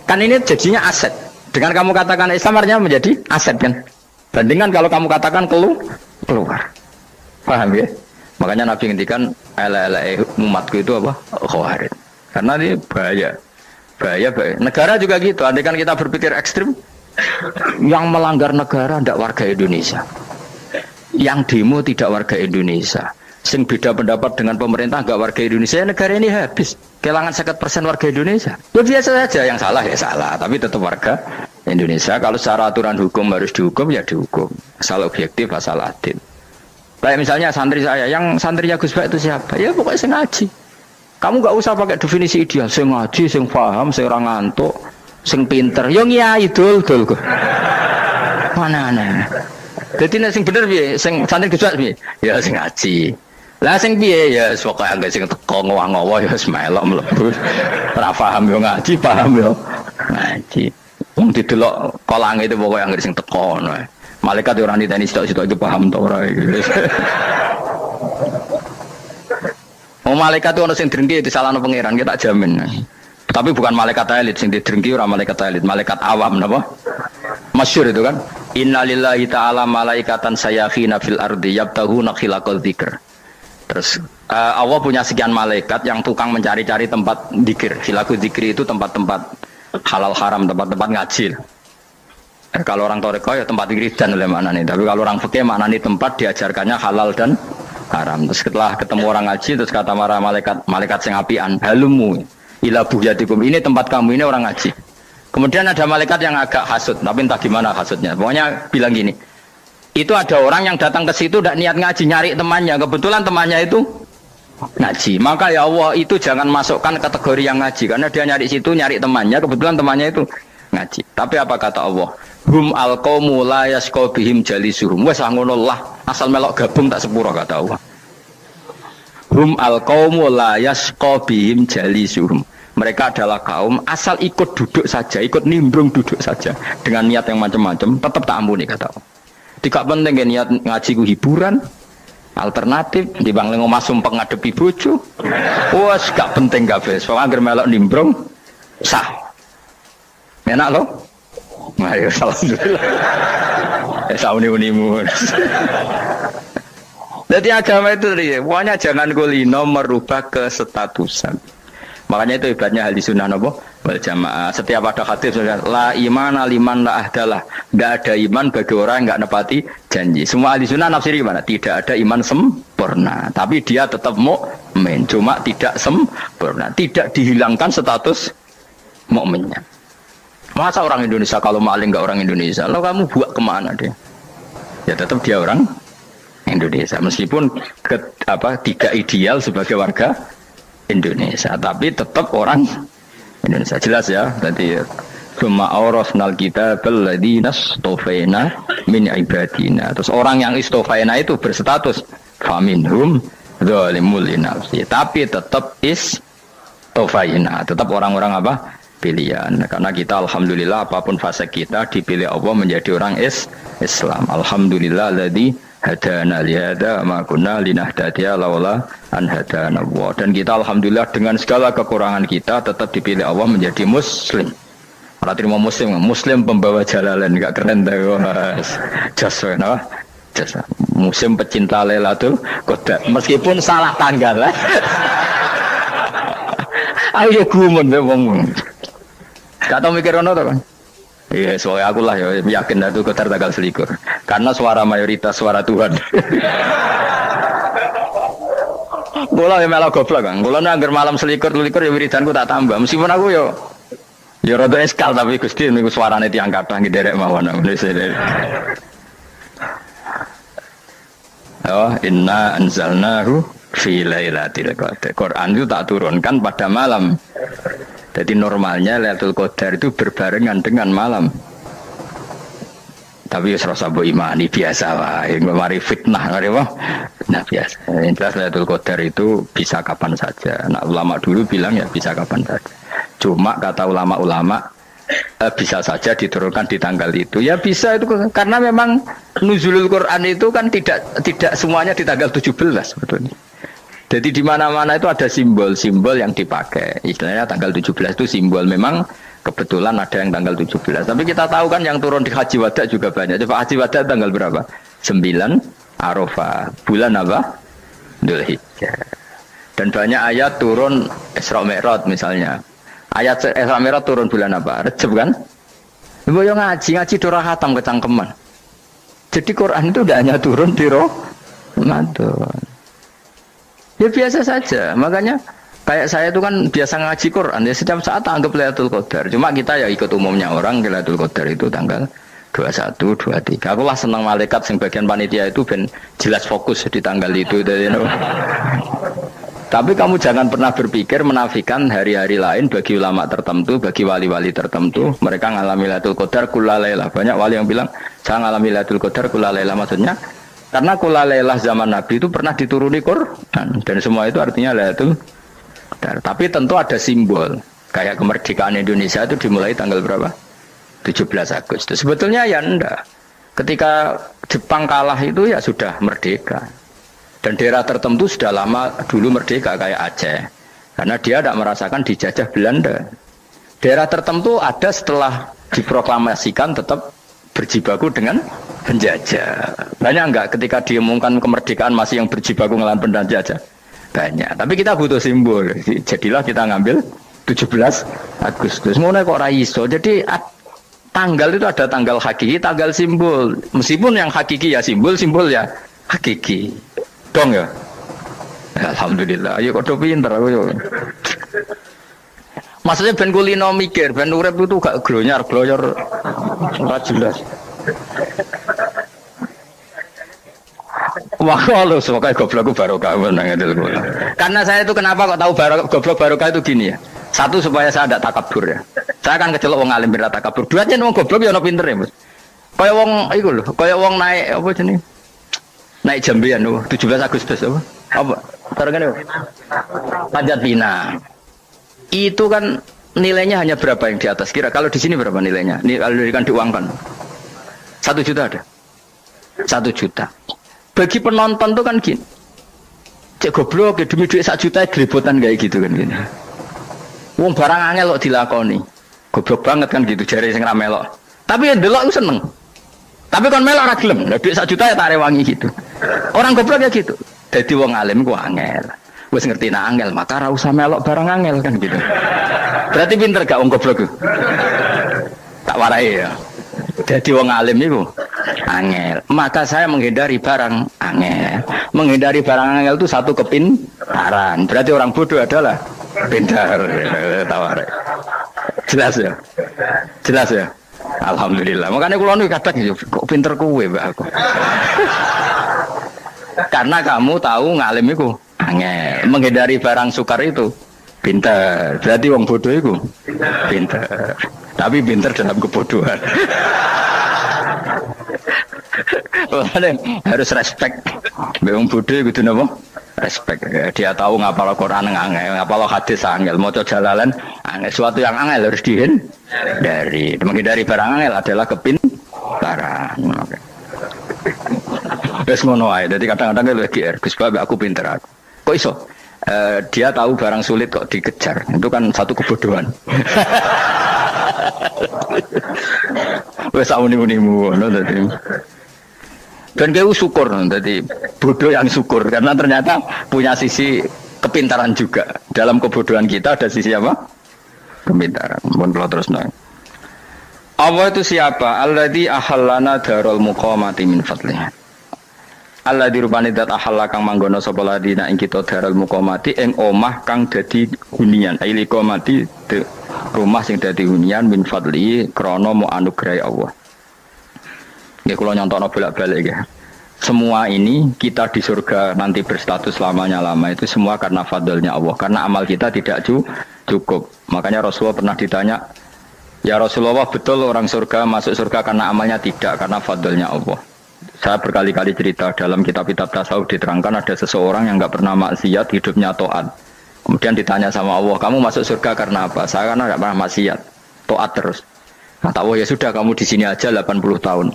Kan ini jadinya aset. Dengan kamu katakan Islam artinya menjadi aset kan. Bandingkan kalau kamu katakan keluar. Paham ya? Makanya Nabi ngendikan umatku itu apa? Khawarij. Karena ini bahaya. Bahaya. Negara juga gitu. Andai kan kita berpikir ekstrim, yang melanggar negara tidak warga Indonesia. Yang demo tidak warga Indonesia. Sing beda pendapat dengan pemerintah enggak warga Indonesia, negara ini habis. Kehilangan 50% warga Indonesia. Ya biasa saja, yang salah ya salah, tapi tetap warga Indonesia. Kalau secara aturan hukum harus dihukum ya dihukum. Asal objektif, asal adil. Kayak misalnya santri saya, yang santrinya Gus Bak itu siapa? Ya pokoknya sing ngaji. Kamu enggak usah pakai definisi ideal, sing ngaji, sing paham, sing ora ngantuk, sing pinter. Yo ngiyai dul kok. Mana. Jadi sing bener piye? Sing santri Gus Bak piye? Ya sing ngaji. Lah sing piye ya pokoke anggere sing teko ngowah-ngowah ya melok mlebu. Ora paham yo ngaji, paham yo ngaji. Wong didelok kolange itu pokoke anggere sing teko ngono. Malaikat ora niteni sitok-sitok itu paham ta ora iki. Malaikat itu ono sing drengki disalahno pangeran, kita jamin. Tapi bukan malaikat elit sing didrengki, ora malaikat elit, malaikat awam napa? Masyhur itu kan. Innalillahi ta'ala malaikatan sayakhina fil ardi yabtahuna khilaqal dzikr. Terus Allah punya sekian malaikat yang tukang mencari-cari tempat dzikir. Khilaqul dzikri itu tempat-tempat halal haram, tempat-tempat ngaji. Kalau orang toreko ya tempat wiridan oleh mana nih. Tapi kalau orang fikih maknanya tempat diajarkannya halal dan haram. Terus setelah ketemu orang ngaji terus kata para malaikat sing apian, halumu ila buhyatikum. Ini tempat kamu, ini orang ngaji. Kemudian ada malaikat yang agak hasud, tapi entah gimana hasudnya. Pokoknya bilang gini, itu ada orang yang datang ke situ tidak niat ngaji, nyari temannya. Kebetulan temannya itu ngaji. Maka ya Allah itu jangan masukkan kategori yang ngaji, karena dia nyari situ nyari temannya. Kebetulan temannya itu ngaji. Tapi apa kata Allah? Hum alqaumu la yasqa bihim jalisuhum. Wes ngono lah, asal melok gabung tak sepuro kata Allah. Hum alqaumu la yasqa bihim jalisuhum. Mereka adalah kaum asal ikut duduk saja, ikut nimbrung duduk saja dengan niat yang macam-macam, tetap tak ampuni kata Allah. Tidak penting niat ngaji ku hiburan, alternatif di bangling omah sumpah ngadepi bojo. Wes gak penting kabeh. Wong anggere melok nimbrung sah. Enak loh. Mari alhamdulillah. Sauni-unimu. Jadi agama itu pokoknya jangan kulino merubah kesestatusan. Makanya itu hebatnya ahli sunnah nopo wal jamaah. Setiap ada hadis la imana liman la ahdalah. Enggak ada iman bagi orang yang enggak nepati janji. Semua ahli sunnah nafsiri mana? Tidak ada iman sempurna, tapi dia tetap mukmin, cuma tidak sempurna. Tidak dihilangkan status mukminnya. Masa orang Indonesia kalau maling enggak orang Indonesia? Lalu kamu buat kemana dia? Ya tetap dia orang Indonesia meskipun tidak ideal sebagai warga Indonesia, tapi tetap orang Indonesia. Jelas ya. Tadi summa awrasnal kitabal ladzina istofaina min ibadina. Terus orang yang istofaina itu berstatus faminhum zalimul linafsi, tapi tetap istofaina, tetap orang-orang apa? Pilihan. Karena kita alhamdulillah apapun fase kita dipilih Allah menjadi orang Islam. Alhamdulillah alladzi hadana lihada ma kunna linahtadiya laula an hadana Allah. Dan kita alhamdulillah dengan segala kekurangan kita tetap dipilih Allah menjadi muslim. Ora terima muslim pembawa jalalan, enggak keren ta Mas. Jas apa? Jas. Muslim pecinta Lailatul Qadar. Meskipun salah tanggal. Ayo gumun be wong. Gak tau mikir ono to kan? Iya, soalnya aku lah ya yakin itu Qadar tanggal 21. Karena suara mayoritas suara Tuhan. Bola ya malah goblok kan. Bola nangger malam 21 ya wiridanku tak tambah. Meskipun aku Ya rada eskal tapi Gusti niku suarane tiyang kathah nderek mawon. Oh, inna anzalnahu fi lailatul qadar. Quran itu tak turunkan pada malam. Jadi normalnya Lailatul Qadar itu berbarengan dengan malam. Tapi ya serasa mbok imani biasa wae, mari fitnah ngene apa? Nah biasa. Yang jelas Lailatul Qadar itu bisa kapan saja. Nah ulama dulu bilang ya bisa kapan saja. Cuma kata ulama-ulama bisa saja diturunkan di tanggal itu. Ya bisa itu karena memang nuzulul Quran itu kan tidak semuanya di tanggal 17 sebetulnya. Jadi di mana-mana itu ada simbol-simbol yang dipakai. Istilahnya tanggal 17 itu simbol memang kebetulan ada yang tanggal 17. Tapi kita tahu kan yang turun di Haji Wada juga banyak. Coba Haji Wada tanggal berapa? 9 Arafah. Bulan apa? Dzulhijjah. Dan banyak ayat turun Isra Mi'raj misalnya. Ayat Isra Mi'raj turun bulan apa? Rejab kan? Mbok yo ngaji dora khatam kecangkeman. Jadi Quran itu tidak hanya turun di Ramadan. Ya biasa saja, makanya kayak saya itu kan biasa ngaji Quran, ya setiap saat anggap Lailatul Qadar. Cuma kita ya ikut umumnya orang, Lailatul Qadar itu tanggal 21, 23. Aku lah senang malaikat yang bagian panitia itu ben jelas fokus di tanggal itu. Tapi kamu jangan pernah berpikir menafikan hari-hari lain bagi ulama tertentu, bagi wali-wali tertentu. Mereka ngalami Lailatul Qadar kullalaila. Banyak wali yang bilang, saya ngalami Lailatul Qadar kullalaila, maksudnya karena kulalailah zaman Nabi itu pernah dituruni Quran dan semua itu artinya Lailatul Qadar. Tapi tentu ada simbol. Kayak kemerdekaan Indonesia itu dimulai tanggal berapa? 17 Agustus. Sebetulnya ya enggak. Ketika Jepang kalah itu ya sudah merdeka. Dan daerah tertentu sudah lama dulu merdeka kayak Aceh. Karena dia tidak merasakan dijajah Belanda. Daerah tertentu ada setelah diproklamasikan tetap berjibaku dengan penjajah. Banyak enggak ketika diumumkan kemerdekaan masih yang berjibaku ngelawan penjajah? Banyak. Tapi kita butuh simbol. Jadilah kita ngambil 17 Agustus. Ngono kok ora iso. Jadi tanggal itu ada tanggal hakiki, tanggal simbol. Meskipun yang hakiki ya simbol ya hakiki. Dong ya. Alhamdulillah. Ayo kok pinter aku yo. Maksudnya ben kulino mikir, ben urip itu gak gloyor ora jelas. Wah, kalau semoga goblok barokah menang itu. Karena saya itu kenapa kok tahu goblok barokah itu gini ya. Satu supaya saya tidak takabur ya. Saya akan kecelok wong alim berat takabur. Dua aja wong goblok ya ono pinter ya, Mas. Kaya wong iku lho, kaya wong naik apa jenenge? Naik jambian lho, 17 Agustus apa? Apa? Tarengane. Panjat Pinang. Itu kan nilainya hanya berapa yang di atas kira? Kalau di sini berapa nilainya? Ini kalau diberikan diuangkan 1 juta ada. 1 juta. Bagi penonton tuh kan gini. Cek goblok ya demi duit 1 juta gelibotan kayak gitu kan gini. Wong barang angel kok dilakoni. Goblok banget kan gitu jare sing ra melok. Tapi yang delok itu seneng. Tapi kan melok ora gelem. Lah duit 1 juta ya tak rewangi gitu. Orang goblok ya gitu. Dadi wong alim ku angel. Wes ngerti nak angel, maka ora usah melok barang angel kan gitu. Berarti pinter gak wong goblok ku? Tak warai ya. Jadi wong alim itu angel. Maka saya menghindari barang angel. Menghindari barang angel itu satu kepintaran. Berarti orang bodoh adalah pintar. Tawar. Jelas ya. Jelas ya. Alhamdulillah. Makanya kula niku kadang kok pinter kowe, Mbak aku. Karena kamu tahu ngalim itu angel. Menghindari barang sukar itu pintar. Berarti wong bodoh itu pintar. Tapi pintar dalam kebodohan. Harus respect. Wong bodoh itu napa? Respect. Dia tahu ngapal Quran angel, ngapal hadis angel, maca jalalan angel. Suatu yang angel harus dihindari. Menghindari barang angel adalah kepintaran. Wes ngono ae. Dadi kadang-kadang lagi Gus Bab aku pinter aku. Kok iso? Dia tahu barang sulit kok dikejar. Itu kan satu kebodohan. Wes auni-unimu ngono dadi. Dan kau syukur dadi bodoh yang syukur karena ternyata punya sisi kepintaran juga. Dalam kebodohan kita ada sisi apa? Kepintaran. Mohon kalau terus nang. Allah itu siapa? Alladzi ahallana darul muqamati min fadlihi. Allah dirupani dat ahalla kang manggono sapa ladina ing kita daral muqamati ing omah kang dadi hunian aili qamati rumah sing dadi hunian min fadli krana mu anugrahi Allah. Nggih kula nyontokno bolak-balik ya. Semua ini kita di surga nanti berstatus lamanya-lama itu semua karena fadlnya Allah. Karena amal kita tidak cukup. Makanya Rasulullah pernah ditanya, ya Rasulullah betul orang surga masuk surga karena amalnya tidak, karena fadlnya Allah. Saya berkali-kali cerita dalam kitab-kitab tasawuf diterangkan ada seseorang yang nggak pernah maksiat, hidupnya taat. Kemudian ditanya sama Allah, kamu masuk surga karena apa? Saya karena nggak pernah maksiat, taat terus. Kata Allah, ya sudah kamu di sini aja 80 tahun.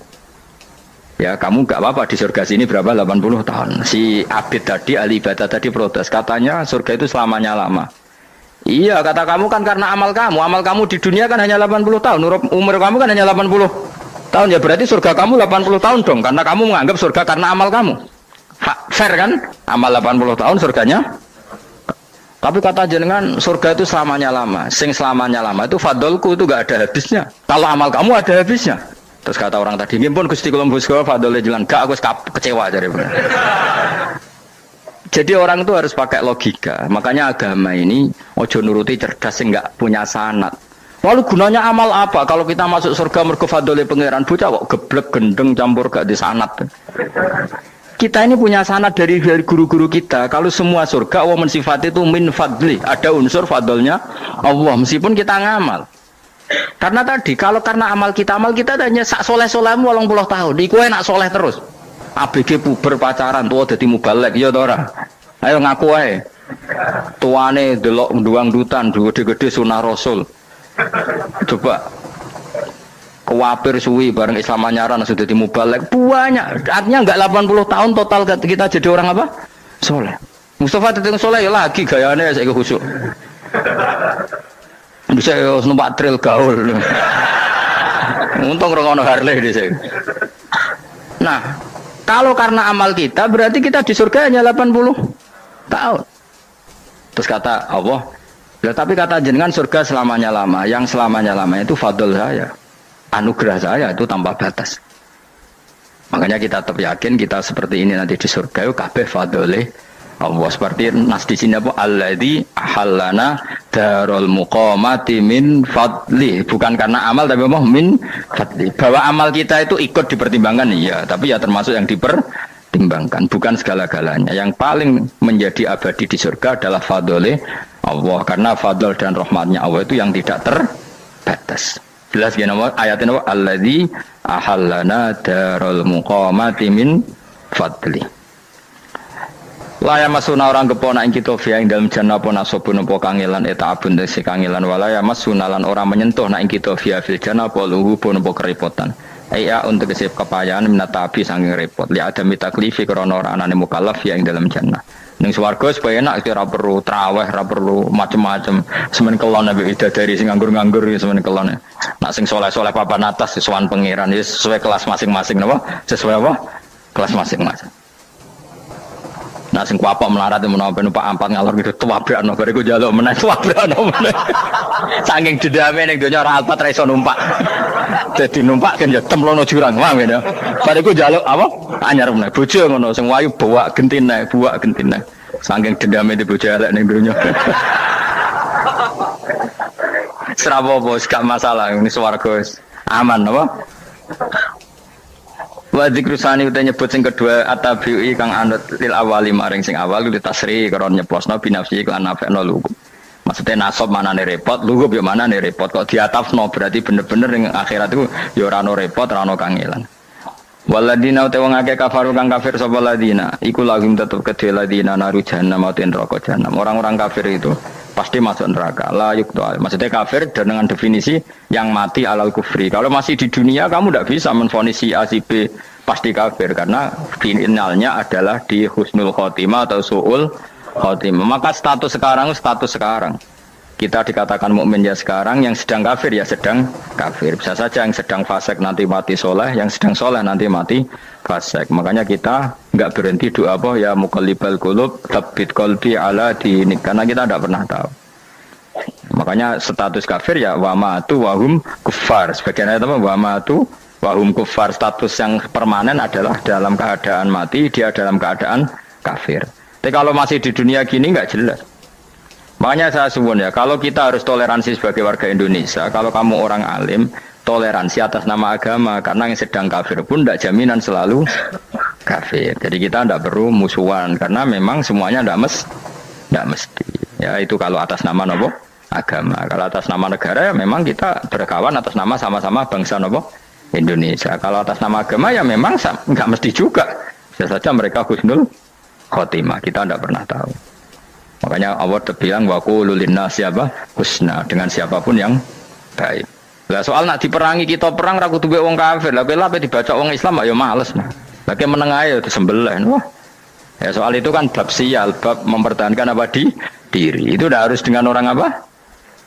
Ya kamu nggak apa-apa di surga sini berapa 80 tahun. Si Abid tadi, ahli ibadah tadi protes, katanya surga itu selamanya lama. Iya kata kamu kan karena amal kamu di dunia kan hanya 80 tahun, umur kamu kan hanya 80 tahun, ya berarti surga kamu 80 tahun dong, karena kamu menganggap surga karena amal kamu. Fair kan? Amal 80 tahun surganya. Tapi kata jenengan surga itu selamanya lama. Sing selamanya lama itu fadolku itu gak ada habisnya. Kalau amal kamu ada habisnya. Terus kata orang tadi, ngimpun Gusti kula mbusga fadole jalan, gak aku kecewa jare. Jadi orang itu harus pakai logika. Makanya agama ini ojo nuruti cerdas sing gak punya sanad. Lalu gunanya amal apa kalau kita masuk surga mergo fadole pangeran? Bocah kok geblek gendeng campur gak di sanad. Kita ini punya sanad dari guru-guru kita. Kalau semua surga Allah mensifati itu min fadli, ada unsur fadlnya Allah meskipun kita ngamal. Karena tadi kalau karena amal kita hanya sak soleh-solehmu 80 tahun. Iku enak soleh terus. ABG puber pacaran tua dadi mubalek ya to ora. Ayo ngaku ae. Tuane delok nduang-dutan gede-gede sunah Rasul. Coba kewapir suwi bareng Islam anyaran sudah dadi mubalek banyak. Artinya enggak 80 tahun total kita jadi orang apa? Soleh. Mustafa teteng soleh ya lagi gayane saiki khusuk. Bisa numpak trail gaul. Untung rokono Harley di sini. Nah, kalau karena amal kita berarti kita di surga hanya 80 tahun. Terus kata Allah, ya, tapi kata jenengan surga selamanya lama. Yang selamanya lama itu fadl saya. Anugerah saya itu tanpa batas. Makanya kita tetap yakin kita seperti ini nanti di surga itu kabeh fadlih Allah, seperti nas di sini apa alladzi ahallana darul muqamati min fadli, bukan karena amal tapi apa min fadli. Bahwa amal kita itu ikut dipertimbangkan iya, tapi ya termasuk yang dipertimbangkan, bukan segala-galanya. Yang paling menjadi abadi di surga adalah fadlih Allah, karena fadl dan rahmatnya Allah itu yang tidak terbatas. Jelas gini ayatnya apa alladzi ahallana darul muqamati min fadli. Laya masuna orang kepona ing kita via ing dalam jannah pun asobun po kangelan eta abun desi kangelan walaya masuna lan orang menyentuh na ing kita via fil jannah po luhu pun po kerepotan. Aya untuk kesip kepayahan minata api sanging repot. Li ada mitaklifi krono ora anane mukallaf via ing dalam jannah. Ning swarga supaya enak ora perlu traweh, ora perlu macem-macem. Semen kelon ambek widadari sing nganggur-nganggur semen kelon. Nak sing saleh-saleh papan atas sesuai pangeran sesuai kelas masing-masing napa? Sesuai apa? Kelas masing-masing. Nah sing kuapok melarat menawa numpak ampat ngalor gitu tuwabrakno bariku njaluk meneh tuwabrakno meneh. Saking dendame ning donya ora alpat ra iso numpak. Dadi numpak kan ya temlono jurang wae ya. Bariku njaluk apa? Anyar meneh. Bojo ngono sing wayu buak gentine. Saking dendame di bojo elek ning donya. Serapo bos gak masalah ini swarga aman apa? Wa dzikrusani uta nyebut sing kedua atabi'i kang anut lil awali maring sing awal di tasri karo nyeplosno binafsi lan nafekno lugu. Maksudnya nasab manane repot, lugu yo manane repot kok diatafno berarti bener-bener ning akhirat itu ya ora ono repot, ora ono kangelan. Waladina uta wong akeh kafaru kang kafir sapa ladina iku lahum tetep kedhe ladina naru jahannam utawa neraka jahannam. Orang-orang kafir itu pasti masuk neraka. La yuqtal. Maksudnya kafir dan dengan definisi yang mati alal kufri. Kalau masih di dunia kamu tidak bisa menvonis si A si B pasti kafir karena finalnya adalah di husnul khotimah atau su'ul khotimah. Maka status sekarang. Kita dikatakan mukmin ya sekarang, yang sedang kafir ya sedang kafir. Bisa saja yang sedang fasik nanti mati soleh, yang sedang soleh nanti mati fasik. Makanya kita enggak berhenti doa apa ya muqallibal qulub tsabbit qalbi ala dinik, karena kita tidak pernah tahu. Makanya status kafir ya wa matu wa hum kuffar. Sebagian ayat apa wa matu wa hum kuffar, status yang permanen adalah dalam keadaan mati, dia dalam keadaan kafir. Tapi kalau masih di dunia gini enggak jelas. Makanya saya suwun ya, kalau kita harus toleransi sebagai warga Indonesia, kalau kamu orang alim, toleransi atas nama agama, karena yang sedang kafir pun tidak jaminan selalu kafir. Jadi kita tidak perlu musuhan, karena memang semuanya tidak mesti. Ya itu kalau atas nama nopo agama. Kalau atas nama negara ya memang kita berkawan atas nama sama-sama bangsa nopo Indonesia. Kalau atas nama agama ya memang nggak mesti juga. Bisa saja mereka husnul khotimah. Kita tidak pernah tahu. Makanya Allah terbilang waqulu linnasi siapa husna, dengan siapapun yang baik. Lah soal nak diperangi kita perang ra kudu wong kafir. Lah kowe lape dibaca wong Islam ya males. Lah ke meneng ae disembelih. Wah. Ya soal itu kan bab sial, bab mempertahankan apa diri. Itu udah harus dengan orang apa?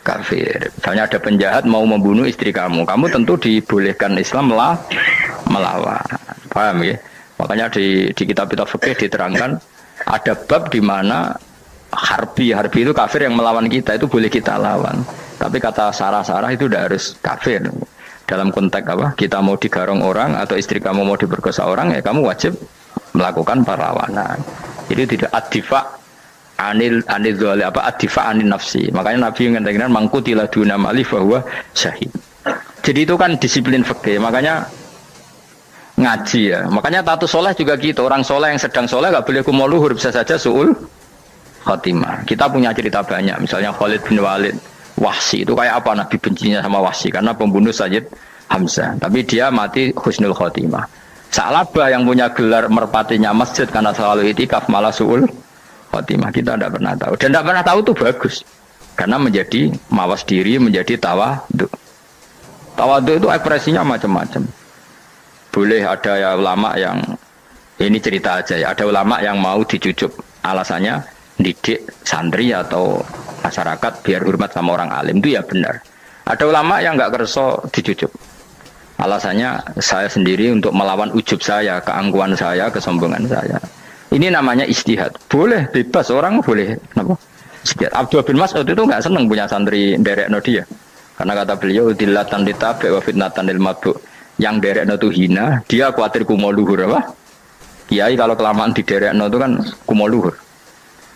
Kafir. Misalnya ada penjahat mau membunuh istri kamu, kamu tentu dibolehkan Islam melawan. Paham ya? Makanya di kitab-kitab fikih diterangkan ada bab di mana harbi itu kafir yang melawan kita itu boleh kita lawan. Tapi kata sarah itu udah harus kafir. Dalam konteks apa? Kita mau digarong orang atau istri kamu mau diperkosa orang ya kamu wajib melakukan perlawanan. Jadi tidak adifa anil dzali apa adifa anin nafsi. Makanya Nabi mengatakan mangkutila duna mali bahwa syahid. Jadi itu kan disiplin fikih. Makanya ngaji ya. Makanya tatus soleh juga gitu. Orang soleh yang sedang soleh nggak boleh kumo luhur, bisa saja suul khotimah. Kita punya cerita banyak, misalnya Khalid bin Walid, Wahsy itu kayak apa Nabi bencinya sama Wahsy karena pembunuh Sayyid Hamzah, tapi dia mati husnul khotimah. Sa'labah yang punya gelar merpatinya masjid karena selalu itikaf malah suul khotimah. Kita tidak pernah tahu, dan tidak pernah tahu itu bagus karena menjadi mawas diri, menjadi tawadhu. Tawadhu itu ekspresinya macam-macam. Boleh ada ya ulama yang ini cerita aja ya, ada ulama yang mau dicucuk, alasannya didik santri atau masyarakat biar hormat sama orang alim, itu ya benar. Ada ulama yang nggak kerso dicucuk, alasannya saya sendiri untuk melawan ujub saya, keangkuhan saya, kesombongan saya. Ini namanya istihad, boleh bebas, orang boleh kenapa? Abdul bin Mas'ud itu nggak senang punya santri derekno dia, karena kata beliau dilatan ditabe wa fitnatan lil mabuk, yang derekno itu hina, dia khawatir kumo luhur apa? Kiai kalau kelamaan di derekno itu kan kumo luhur.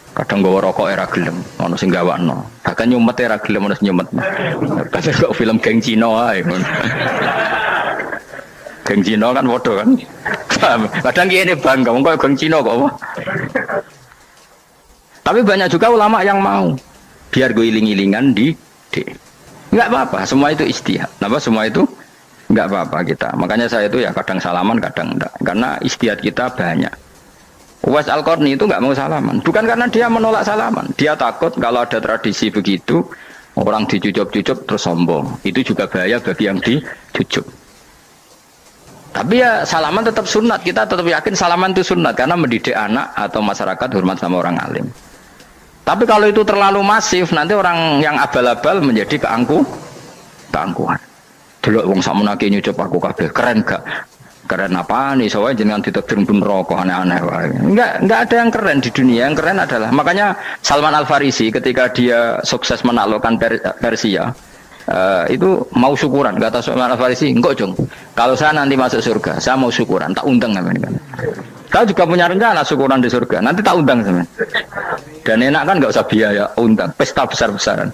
Kadang gawa rokok era gelem, ono sing gawakno. Bahkan nyumet era gelem ono sing nyumet. Kadang kok film geng Cina ae. Geng Cina kan padha kan. Kadang kene bangga wong kok geng Cina kok apa. Tapi banyak juga ulama yang mau biar gue iling-ilingan di enggak apa-apa, semua itu istihad. Napa semua itu enggak apa-apa kita. Makanya saya itu ya kadang salaman, kadang enggak. Karena istihad kita banyak. Uwais Al-Qarni itu nggak mau salaman, bukan karena dia menolak salaman, dia takut kalau ada tradisi begitu orang dicucup-cucup terus sombong, itu juga bahaya bagi yang dicucup. Tapi ya salaman tetap sunat, kita tetap yakin salaman itu sunat karena mendidik anak atau masyarakat hormat sama orang alim. Tapi kalau itu terlalu masif, nanti orang yang abal-abal menjadi keangkuhan. Delok wong sakmenake nyucup aku kabeh, keren gak? Keren apa nih, soalnya jangan ditakdir pun rokok aneh-aneh. Enggak ada yang keren di dunia. Yang keren adalah, makanya Salman Al-Farisi ketika dia sukses menaklukkan Persia, itu mau syukuran. Kata Salman Al-Farisi, enggak Jong, kalau saya nanti masuk surga, saya mau syukuran, tak undang kan. Kau juga punya rencana syukuran di surga, nanti tak undang sama. Dan enak kan enggak usah biaya, undang, pesta besar-besaran.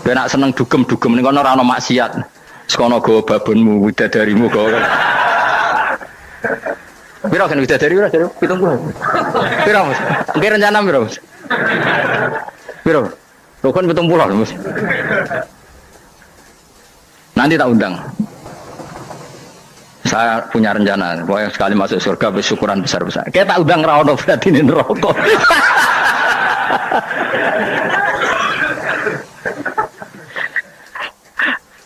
Enak seneng dugem-dugem, ini kan orang maksiat. Sekono go babonmu, widadarimu go. Piro kan widadari ora jare 70. Piro Mas? Nggih rencana piro Mas? Piro? Rukun 70 Mas. Nanti tak undang. Saya punya rencana, pokoknya sekali masuk surga bersyukuran besar-besar. Kayak tak undang ra ono berarti ning neraka.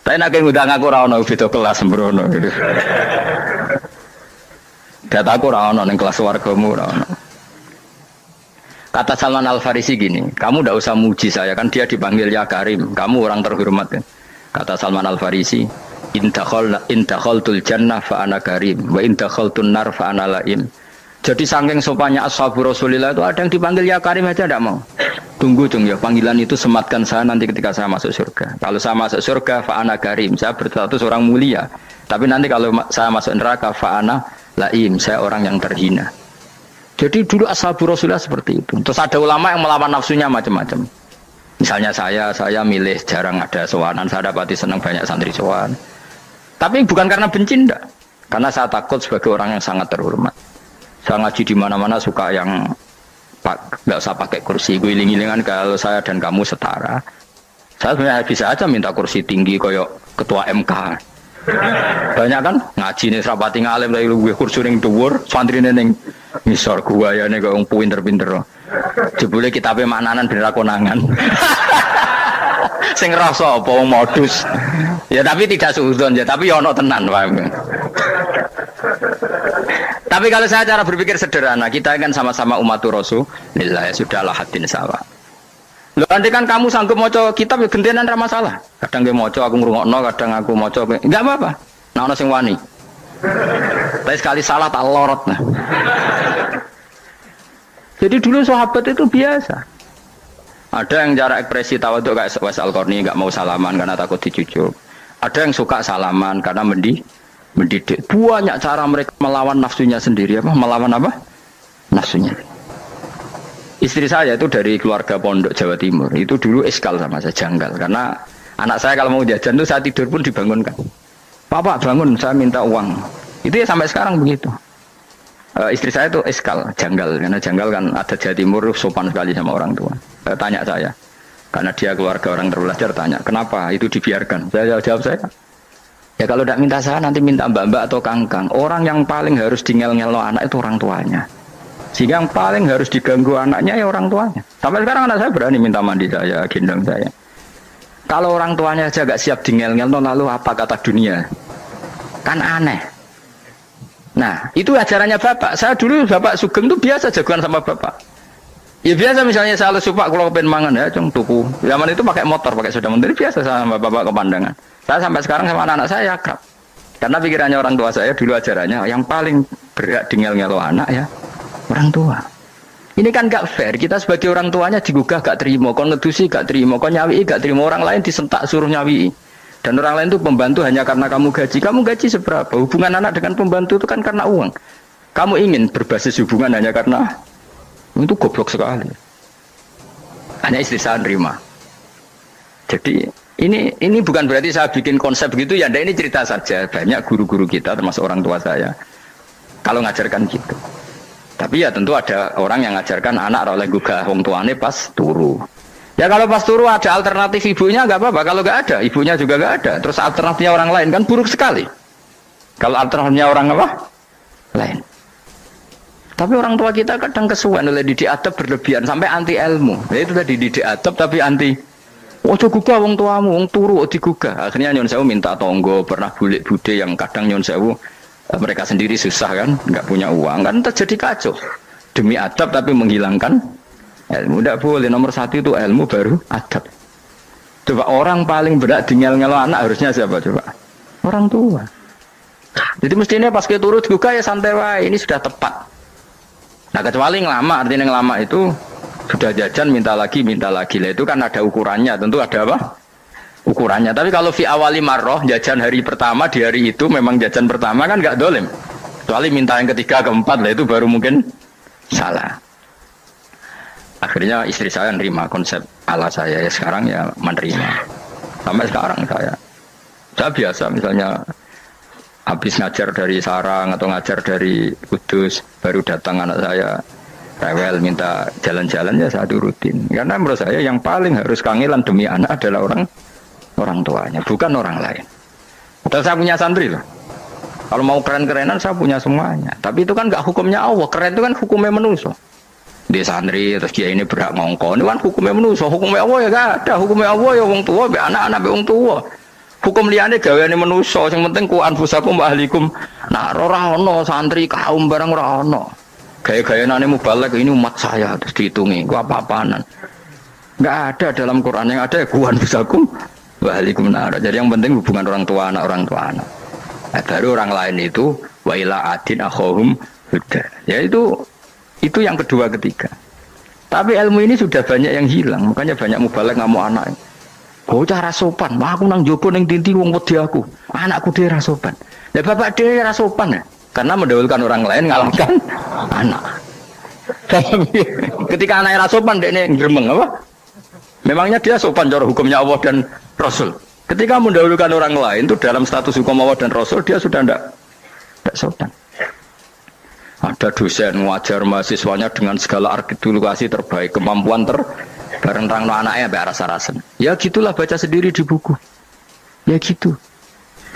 Tapi nek ngundang aku ra ono beda kelas sembrono gitu. Dataku ora ono ning kelas wargamu ora ono. Kata Salman Al-Farisi gini, kamu tidak usah muji saya, kan dia dipanggil ya Karim, kamu orang terhormat. Kan? Kata Salman Al-Farisi, in dakhaltul jannah fa ana karim wa in dakhaltun nar fa ana laim. Jadi saking sopannya ashabu Rasulillah itu ada yang dipanggil ya Karim aja tidak mau. Tunggu Jung ya, panggilan itu sematkan saya nanti ketika saya masuk surga. Kalau saya masuk surga fa ana karim, saya berstatus orang mulia. Tapi nanti kalau saya masuk neraka fa ana laim, saya orang yang terhina. Jadi dulu ashabu Rasulullah seperti itu. Terus ada ulama yang melawan nafsunya macam-macam. Misalnya saya milih jarang ada sowanan, saya dapati senang banyak santri sowan. Tapi bukan karena benci ndak. Karena saya takut sebagai orang yang sangat terhormat. Saya ngaji di mana-mana suka yang nggak usah pakai kursi, guling-gulingan kalau saya dan kamu setara. Saya sebenarnya bisa aja minta kursi tinggi koyok ketua MK. Banyak kan ngaji nih serapati ngalim dari gue kursi ning dhuwur, santri ning ngisor gua ya nih kok pinter-pinter. Jebule kitabe maknanan ben ra konangan. Sing ngrasa apa wong modus. Ya tapi tidak suudzon ya, tapi ya ono tenan wae. Tapi kalau saya cara berpikir sederhana, kita kan sama-sama umatur Rasulullah, ya sudahlah hadin sawa. Lho nanti kan kamu sanggup maca kitab ya gentenan ra masalah. Kadang ge maca aku ngrungokno, kadang aku maca enggak apa-apa. Nah ono sing wani. Tapi sekali salah tak lorot nah. Jadi dulu sahabat itu biasa. Ada yang cara ekspresi tawadhu kayak Wais Al-Qarni enggak mau salaman karena takut dicucuk. Ada yang suka salaman karena mendidik. Banyak cara mereka melawan nafsunya sendiri apa? Melawan apa? Nafsunya. Istri saya itu dari keluarga pondok Jawa Timur. Itu dulu iskal sama saya, janggal. Karena anak saya kalau mau jajan itu saya tidur pun dibangunkan. Pak bangun, saya minta uang. Itu ya sampai sekarang begitu. Istri saya itu iskal, janggal. Karena janggal kan ada Jawa Timur sopan sekali sama orang tua. Tanya saya. Karena dia keluarga orang terpelajar, tanya, kenapa itu dibiarkan? Saya jawab saya. Ya kalau tidak minta saya, nanti minta mbak-mbak atau kangkang. Orang yang paling harus dingel-ngelo anak itu orang tuanya. Sehingga yang paling harus diganggu anaknya ya orang tuanya. Sampai sekarang anak saya berani minta mandi saya, gendong saya. Kalau orang tuanya aja gak siap dingel-ngelo, lalu apa kata dunia? Kan aneh. Nah, itu ajarannya bapak. Saya dulu bapak Sugeng itu biasa jagoan sama bapak. Ya biasa misalnya saya lesupak kalau pengen mangan ya, cung tuku. Zaman itu pakai motor, pakai sepeda motor biasa sama bapak ke pandangan. Saya sampai sekarang sama anak-anak saya akrab. Karena pikirannya orang tua saya dulu ajarannya yang paling berat dingel-ngelo anak ya orang tua. Ini kan gak fair. Kita sebagai orang tuanya digugah gak terima, kon ngedusi gak terima, kon nyawi gak terima, orang lain disentak suruh nyawi. Dan orang lain itu pembantu hanya karena kamu gaji. Kamu gaji seberapa? Hubungan anak dengan pembantu itu kan karena uang. Kamu ingin berbasis hubungan hanya karena itu goblok sekali. Hanya istri saya nerima. Jadi ini bukan berarti saya bikin konsep begitu ya. Ini cerita saja. Banyak guru-guru kita termasuk orang tua saya kalau ngajarkan gitu. Tapi ya tentu ada orang yang ngajarkan anak oleh gugah wong tuane pas turu. Ya kalau pas turu ada alternatif ibunya nggak apa-apa. Kalau nggak ada, ibunya juga nggak ada. Terus alternatifnya orang lain kan buruk sekali. Kalau alternatifnya orang apa? Lain. Tapi orang tua kita kadang kesuwen oleh didik adab berlebihan sampai anti ilmu. Ya itu tadi didik adab tapi anti. Ojo gugah wong tuamu, wong turu digugah. Akhirnya nyon sewu minta tonggo, pernah bulik bude yang kadang nyon sewu mereka sendiri susah kan, nggak punya uang kan terjadi kacau. Demi adab tapi menghilangkan ilmu. Tidak boleh, nomor satu itu ilmu baru adab. Coba orang paling berat dingel-ngelo anak harusnya siapa coba? Orang tua. Jadi mestinya pas kita turut juga ya santai wae, ini sudah tepat. Nah kecuali ngelama, artinya ngelama itu sudah jajan minta lagi lah itu kan ada ukurannya, tentu ada apa? Ukurannya. Tapi kalau fi awali marroh jajan hari pertama di hari itu memang jajan pertama kan nggak dolim. Kecuali minta yang ketiga keempat lah itu baru mungkin salah. Akhirnya istri saya nerima konsep ala saya ya sekarang ya menerima. Sampai sekarang saya biasa misalnya habis ngajar dari Sarang atau ngajar dari Kudus baru datang anak saya rewel minta jalan-jalan ya saya turutin. Karena menurut saya yang paling harus kangelan demi anak adalah orang tuanya, bukan orang lain. Dan saya punya santri loh. Kalau mau keren-kerenan saya punya semuanya. Tapi itu kan nggak hukumnya Allah. Keren itu kan hukumnya manusia. Dia santri terus dia ini berhak ngongkon. Itu kan hukumnya manusia. Hukumnya Allah ya gak ada. Hukumnya Allah ya wong tua, be anak-anak be wong tua. Hukum liane gaweane manusia. Yang penting ku anfusakum wa ahlikum. Nah, ora ono santri kaum barang ora ono. Gaya-gayaane mubalek ini umat saya terus dihitungi. Ku apa-apaanan. Enggak ada dalam Quran, yang ada ya ku anfusakum wa ahlikum nar. Jadi yang penting hubungan orang tua anak. Nah, baru orang lain itu wa ila adin akhahum huda. Ya itu yang kedua ketiga. Tapi ilmu ini sudah banyak yang hilang, makanya banyak mubalek ngamuk anak. Bocah ra sopan, aku nang jogo ning tinti wong wedi aku. Anakku dhewe ra sopan. Lah bapak dhewe ra sopan ya. Karena mendahulukan orang lain ngalahkan anak. Ketika anaknya ra sopan dekne gremeng apa? Memangnya dia sopan cara hukumnya Allah dan Rasul. Ketika mendahulukan orang lain itu dalam status hukum Allah dan Rasul dia sudah tidak sopan. Ada dosen ngajar mahasiswanya dengan segala artikulasi terbaik, kemampuan bareng terang anaknya sampai rasa-rasen. Ya gitulah baca sendiri di buku. Ya gitu.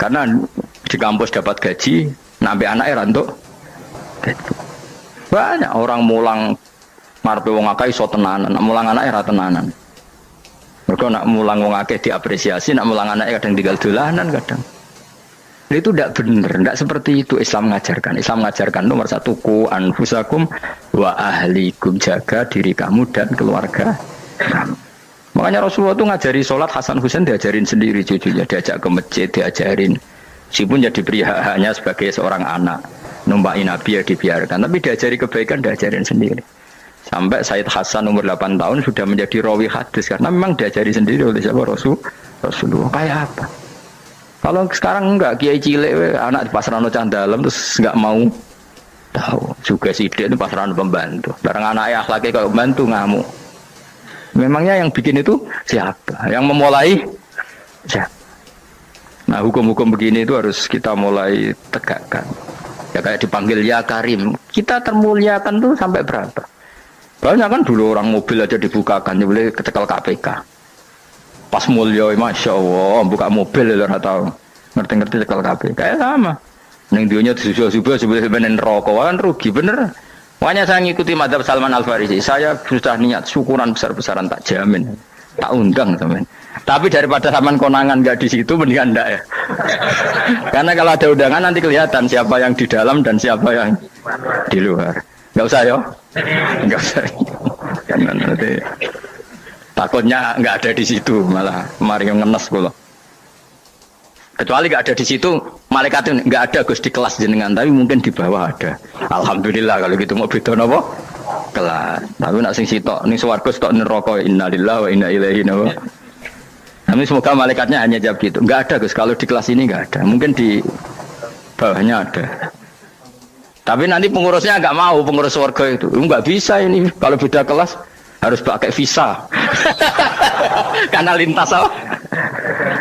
Karena di kampus dapat gaji, nampi anaknya rantuk. Banyak orang mulang marpe wong akeh iso tenanan, mulang anaknya ra tenanan. Mergo nak mulang wong akeh diapresiasi, nak mulang anaknya kadang tinggal dolanan kadang. Itu tidak benar, tidak seperti itu Islam mengajarkan. Islam mengajarkan nomor satu ku anfusakum wa ahlikum, jaga diri kamu dan keluarga kamu. Makanya Rasulullah itu ngajari sholat, Hasan Husain diajarin sendiri cucunya, diajak ke masjid, diajarin. Meskipun jadi hanya sebagai seorang anak, numpaki Nabi ya dibiarkan, tapi diajari kebaikan, diajarin sendiri. Sampai Said Hasan umur 8 tahun sudah menjadi rawi hadis karena memang diajari sendiri oleh siapa Rasulullah. Kayak apa? Kalau sekarang enggak, kiai cilik anak di pasrano cah dalam terus enggak mau tahu. Juga sidik itu pasrano pembantu. Barang anaknya akhlaknya kayak pembantu ngamuk. Memangnya yang bikin itu siapa? Yang memulai siapa? Nah, hukum-hukum begini itu harus kita mulai tegakkan. Ya kayak dipanggil ya Karim. Kita termuliakan tuh sampai berapa? Banyak kan dulu orang mobil aja dibukakan, dia boleh kecekel KPK. Pas mulia, masya Allah, buka mobil ya nggak tahu, ngerti-ngerti cekal KPK. Kayak sama. Neng dionya disusul-susul sebelum rokok kan rugi bener. Makanya saya ngikuti madzhab Salman Al Farisi. Saya sudah niat syukuran besar-besaran tak jamin, tak undang teman. Tapi daripada Salman konangan nggak di situ, mendingan enggak ya. Karena kalau ada undangan nanti kelihatan siapa yang di dalam dan siapa yang di luar. Nggak usah ya, nggak usah. Karena nanti takutnya nggak ada di situ, malah mari yang ngenes kula. Kecuali nggak ada di situ, malaikat itu nggak ada Gus di kelas jenengan, tapi mungkin di bawah ada. Alhamdulillah kalau gitu mau beda napa? Kelas. Tapi nak sing sitok ning swarga sitok neraka, innalillahi wa inna ilaihi raji'un. Tapi semoga malaikatnya hanya jawab gitu. Nggak ada Gus, kalau di kelas ini nggak ada. Mungkin di bawahnya ada. Tapi nanti pengurusnya nggak mau, pengurus swarga itu. Nggak bisa ini kalau beda kelas. Harus pakai visa karena lintas apa?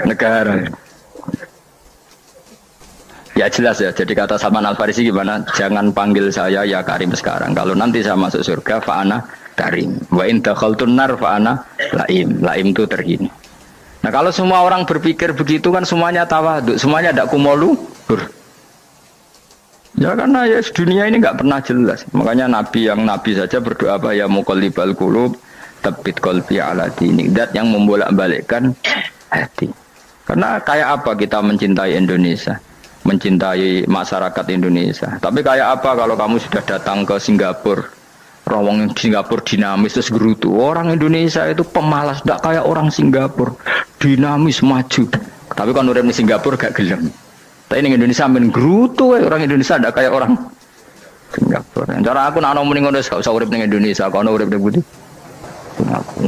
Negara. Ya jelas ya, jadi kata Salman Al Farisi gimana? Jangan panggil saya ya Karim sekarang, kalau nanti saya masuk surga fa'ana Karim, wa in dakhaltun nar fa'ana Laim. Laim itu terhina. Nah kalau semua orang berpikir begitu kan semuanya tawadhu, semuanya ada kumoluhur. Ya karena ya dunia ini nggak pernah jelas. Makanya Nabi yang Nabi saja berdoa apa ya muqallibal qulub tsabbit qalbi ala dinik. Dat yang membolak-balikkan hati. Karena kayak apa kita mencintai Indonesia, mencintai masyarakat Indonesia. Tapi kayak apa kalau kamu sudah datang ke Singapura, rawang Singapura dinamis terus gerutu. Orang Indonesia itu pemalas, tidak kayak orang Singapura, dinamis maju. Tapi kalau orang di Singapura gak gelem. Tapi ini Indonesia main gerutu, orang Indonesia ada kayak orang Singapura. Cara aku nak ngomong ngono gak usah urip ning Indonesia, kono urip ning Budi.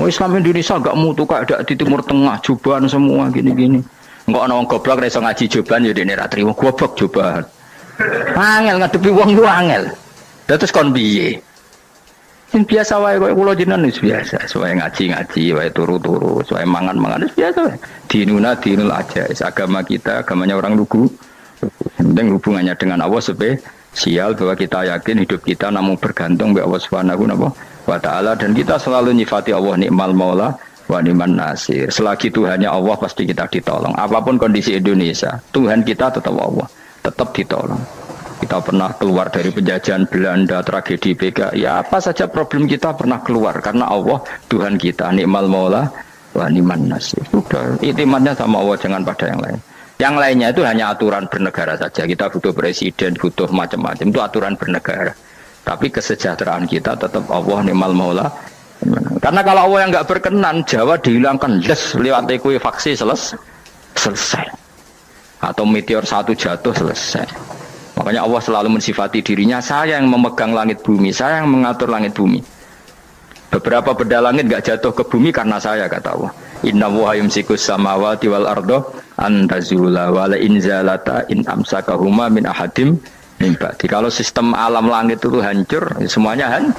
Islam Indonesia gak mutu kayak ada di Timur Tengah, jubahan semua gini-gini. Enggak ana wong goblok ra iso ngaji jubahan ya dene ra trimo goblok jubahan. Angel ngadepi wong lu angel. Terus kon piye? Sing biasa wae koyo kula jenengan wis biasa, wae ngaji-ngaji, wae turu-turu, wae mangan-mangan wis biasa wae. Dinuna dinul aja, agama kita, agamanya orang lugu. Penting hubungannya dengan Allah spesial bahwa kita yakin hidup kita namun bergantung kepada Allah Subhanahu wa taala dan kita selalu nyifati Allah nikmal maula wa ni'man nasir. Selagi Tuhannya Allah pasti kita ditolong. Apapun kondisi Indonesia, Tuhan kita tetap Allah, tetap ditolong. Kita pernah keluar dari penjajahan Belanda, tragedi PKI, ya apa saja problem kita pernah keluar karena Allah Tuhan kita nikmal maula wa ni'man nasir. Sudah, iktimatnya sama Allah, jangan pada yang lain. Yang lainnya itu hanya aturan bernegara saja. Kita butuh presiden, butuh macam-macam, itu aturan bernegara. Tapi kesejahteraan kita tetap Allah nikmal maula. Karena kalau Allah yang nggak berkenan, Jawa dihilangkan, yes, lewat ekuifaksi selesai. Atau meteor satu jatuh selesai. Makanya Allah selalu mensifati dirinya, saya yang memegang langit bumi, saya yang mengatur langit bumi. Beberapa benda langit nggak jatuh ke bumi karena saya, kata Allah. Inna wa yumsikus samawati wal ardo antazula wala inzalata in amsakahuma min ahadim min ba'di. Kalau sistem alam langit itu hancur, semuanya hancur.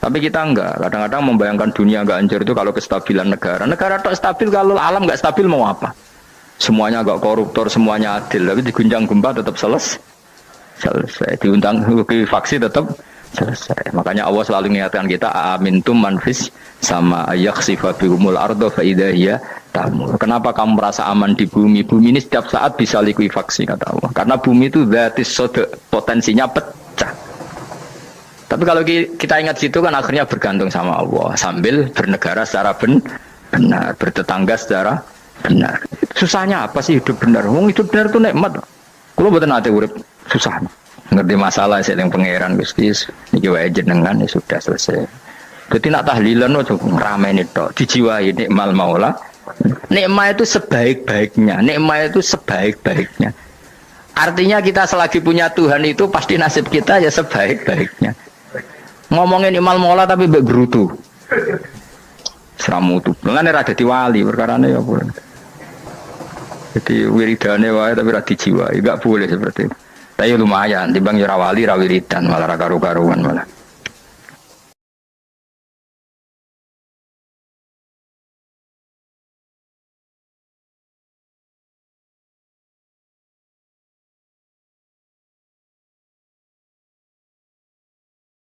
Tapi kita enggak. Kadang-kadang membayangkan dunia enggak hancur itu kalau kestabilan negara. Negara tak stabil, kalau alam enggak stabil mau apa? Semuanya enggak koruptor, semuanya adil. Tapi diguncang gempa tetap selesai. Diundang faksi tetap selesai. Makanya Allah selalu mengingatkan kita, amintum manfis sama yakhsifa bihumul ardo fa idza hiya tamur. Kenapa kamu merasa aman di bumi? Bumi ini setiap saat bisa likuifaksi kata Allah. Karena bumi itu dzatis sodq, potensinya pecah. Tapi kalau kita ingat situ kan akhirnya bergantung sama Allah sambil bernegara secara benar, bertetangga secara benar. Susahnya apa sih hidup benar? Wong hidup benar itu nikmat. Kalau mboten ate urip susah. Ngerti masalah sing pangeran Gusti niki wae jenengan ya sudah selesai. Dadi nak tahlilan ojo ngrameni tok, dijiwai nikmal maula. Nikmat itu sebaik-baiknya, nikmat itu sebaik-baiknya. Artinya kita selagi punya Tuhan itu pasti nasib kita ya sebaik-baiknya. Ngomongin imal mola tapi mbek gerutu. Seramutu. Mulane ra dadi wali perkarane ya boleh. Jadi wiridane wae tapi ra dijiwai, enggak boleh seperti itu. Tapi lumayan timbang ya ra wali ra wiridan malah ra karu-karuan malah.